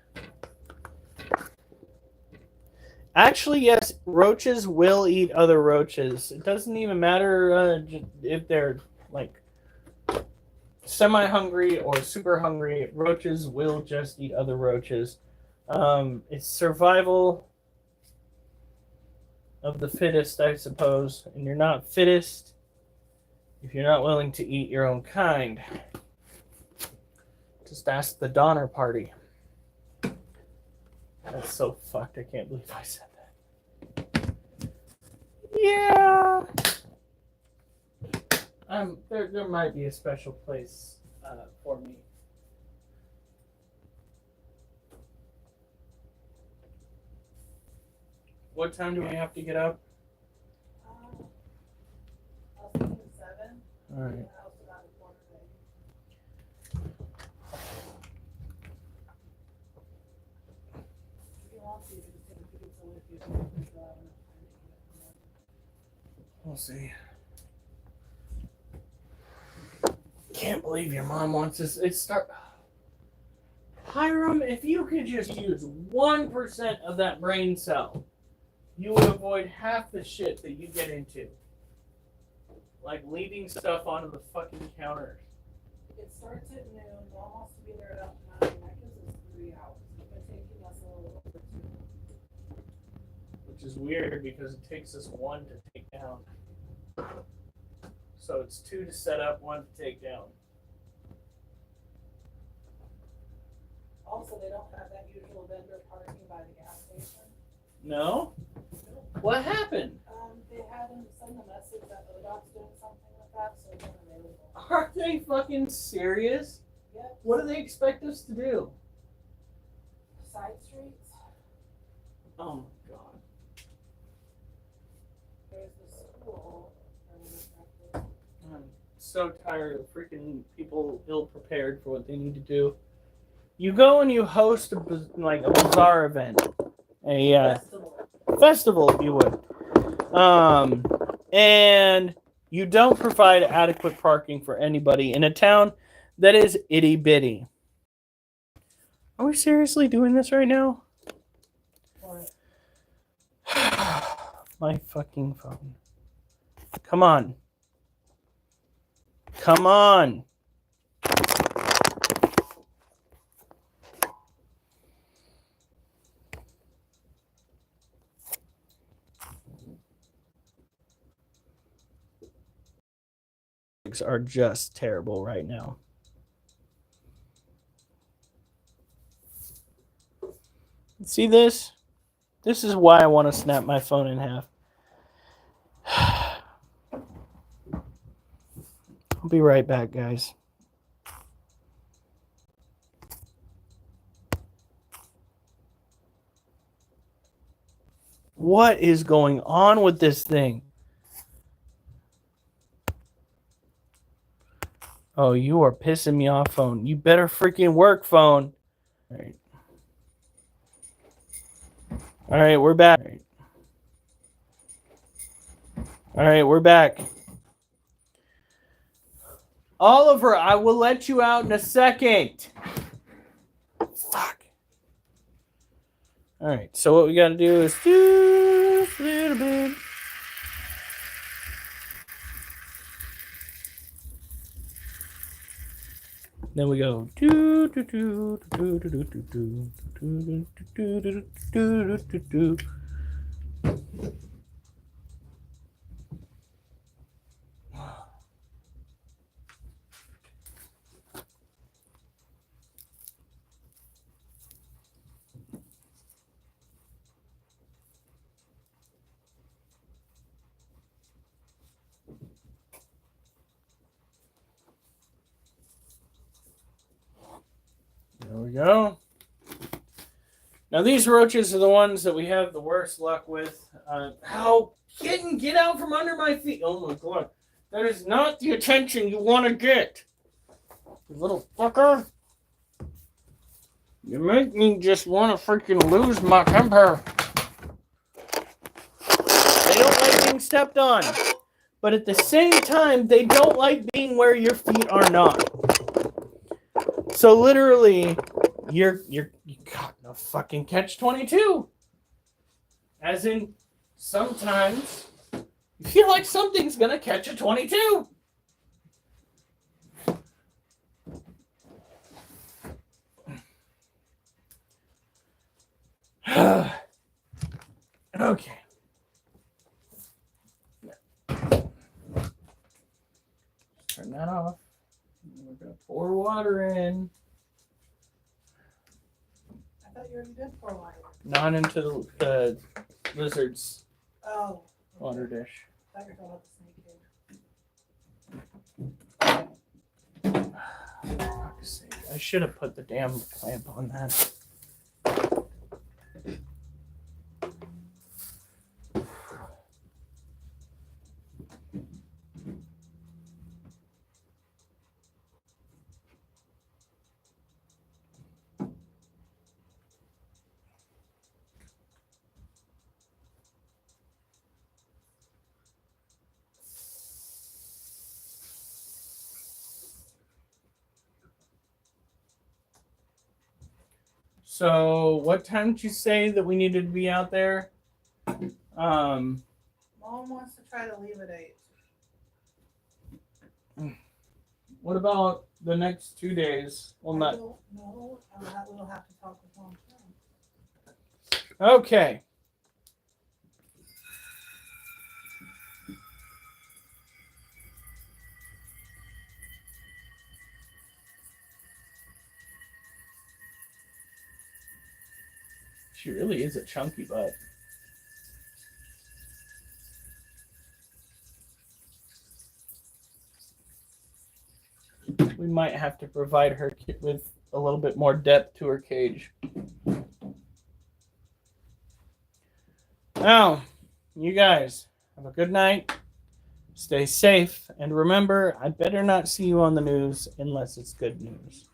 Actually, yes, roaches will eat other roaches. It doesn't even matter if they're like semi-hungry or super hungry. Roaches will just eat other roaches. It's survival of the fittest, I suppose. And you're not fittest if you're not willing to eat your own kind. Just ask the Donner Party. That's so fucked. I can't believe I said that. Yeah. There might be a special place for me. What time do we have to get up? I was thinking 7. All right. I was about a quarter to 8. If you want to, you can just take a pizza with you. If you have enough time to eat it. We'll see. Can't believe your mom wants us. Hiram, if you could just use 1% of that brain cell, you would avoid half the shit that you get into. Like leaving stuff onto the fucking counters. It starts at noon. Mom wants to be there at 9. That gives us 3 hours. It's been taking us a little over 2. Which is weird because it takes us 1 to take down. So it's 2 to set up, 1 to take down. Also, they don't have that usual vendor parking by the gas station. No? What happened? They had him send a message that ODOT's doing something with that, so it's unavailable. Are they fucking serious? Yep. What do they expect us to do? Side streets. Oh my god. There's the school. I'm so tired of freaking people ill prepared for what they need to do. You go and you host a bazaar event, a festival, if you would, and you don't provide adequate parking for anybody in a town that is itty bitty. Are we seriously doing this right now? What? My fucking phone. Come on. Come on. Are just terrible right now. See this? This is why I want to snap my phone in half. I'll be right back, guys. What is going on with this thing? Oh, you are pissing me off, phone. You better freaking work, phone. All right. All right, we're back. All right, we're back. Oliver, I will let you out in a second. Fuck. All right, so what we got to do is do a little bit. Then we go do do do do do do do do do do do do do do. go. Now these roaches are the ones that we have the worst luck with. How kitten, get out from under my feet! Oh my god, that is not the attention you want to get, you little fucker. You make me just want to freaking lose my temper. They don't like being stepped on, but at the same time, they don't like being where your feet are not. So literally, you got no fucking catch-22. As in, sometimes you feel like something's gonna catch a 22. Okay. Turn that off. We're gonna pour water in. I thought you already did pour water. Not into the lizard's Oh. water dish. I thought you were talking about the snake cage. Fuck's sake. I should have put the damn clamp on that. So, what time did you say that we needed to be out there? Mom wants to try to leave at 8. What about the next 2 days? Well, not. No, we'll have to talk with Mom. Okay. She really is a chunky butt. We might have to provide her with a little bit more depth to her cage. Now, you guys have a good night. Stay safe. And remember, I better not see you on the news unless it's good news.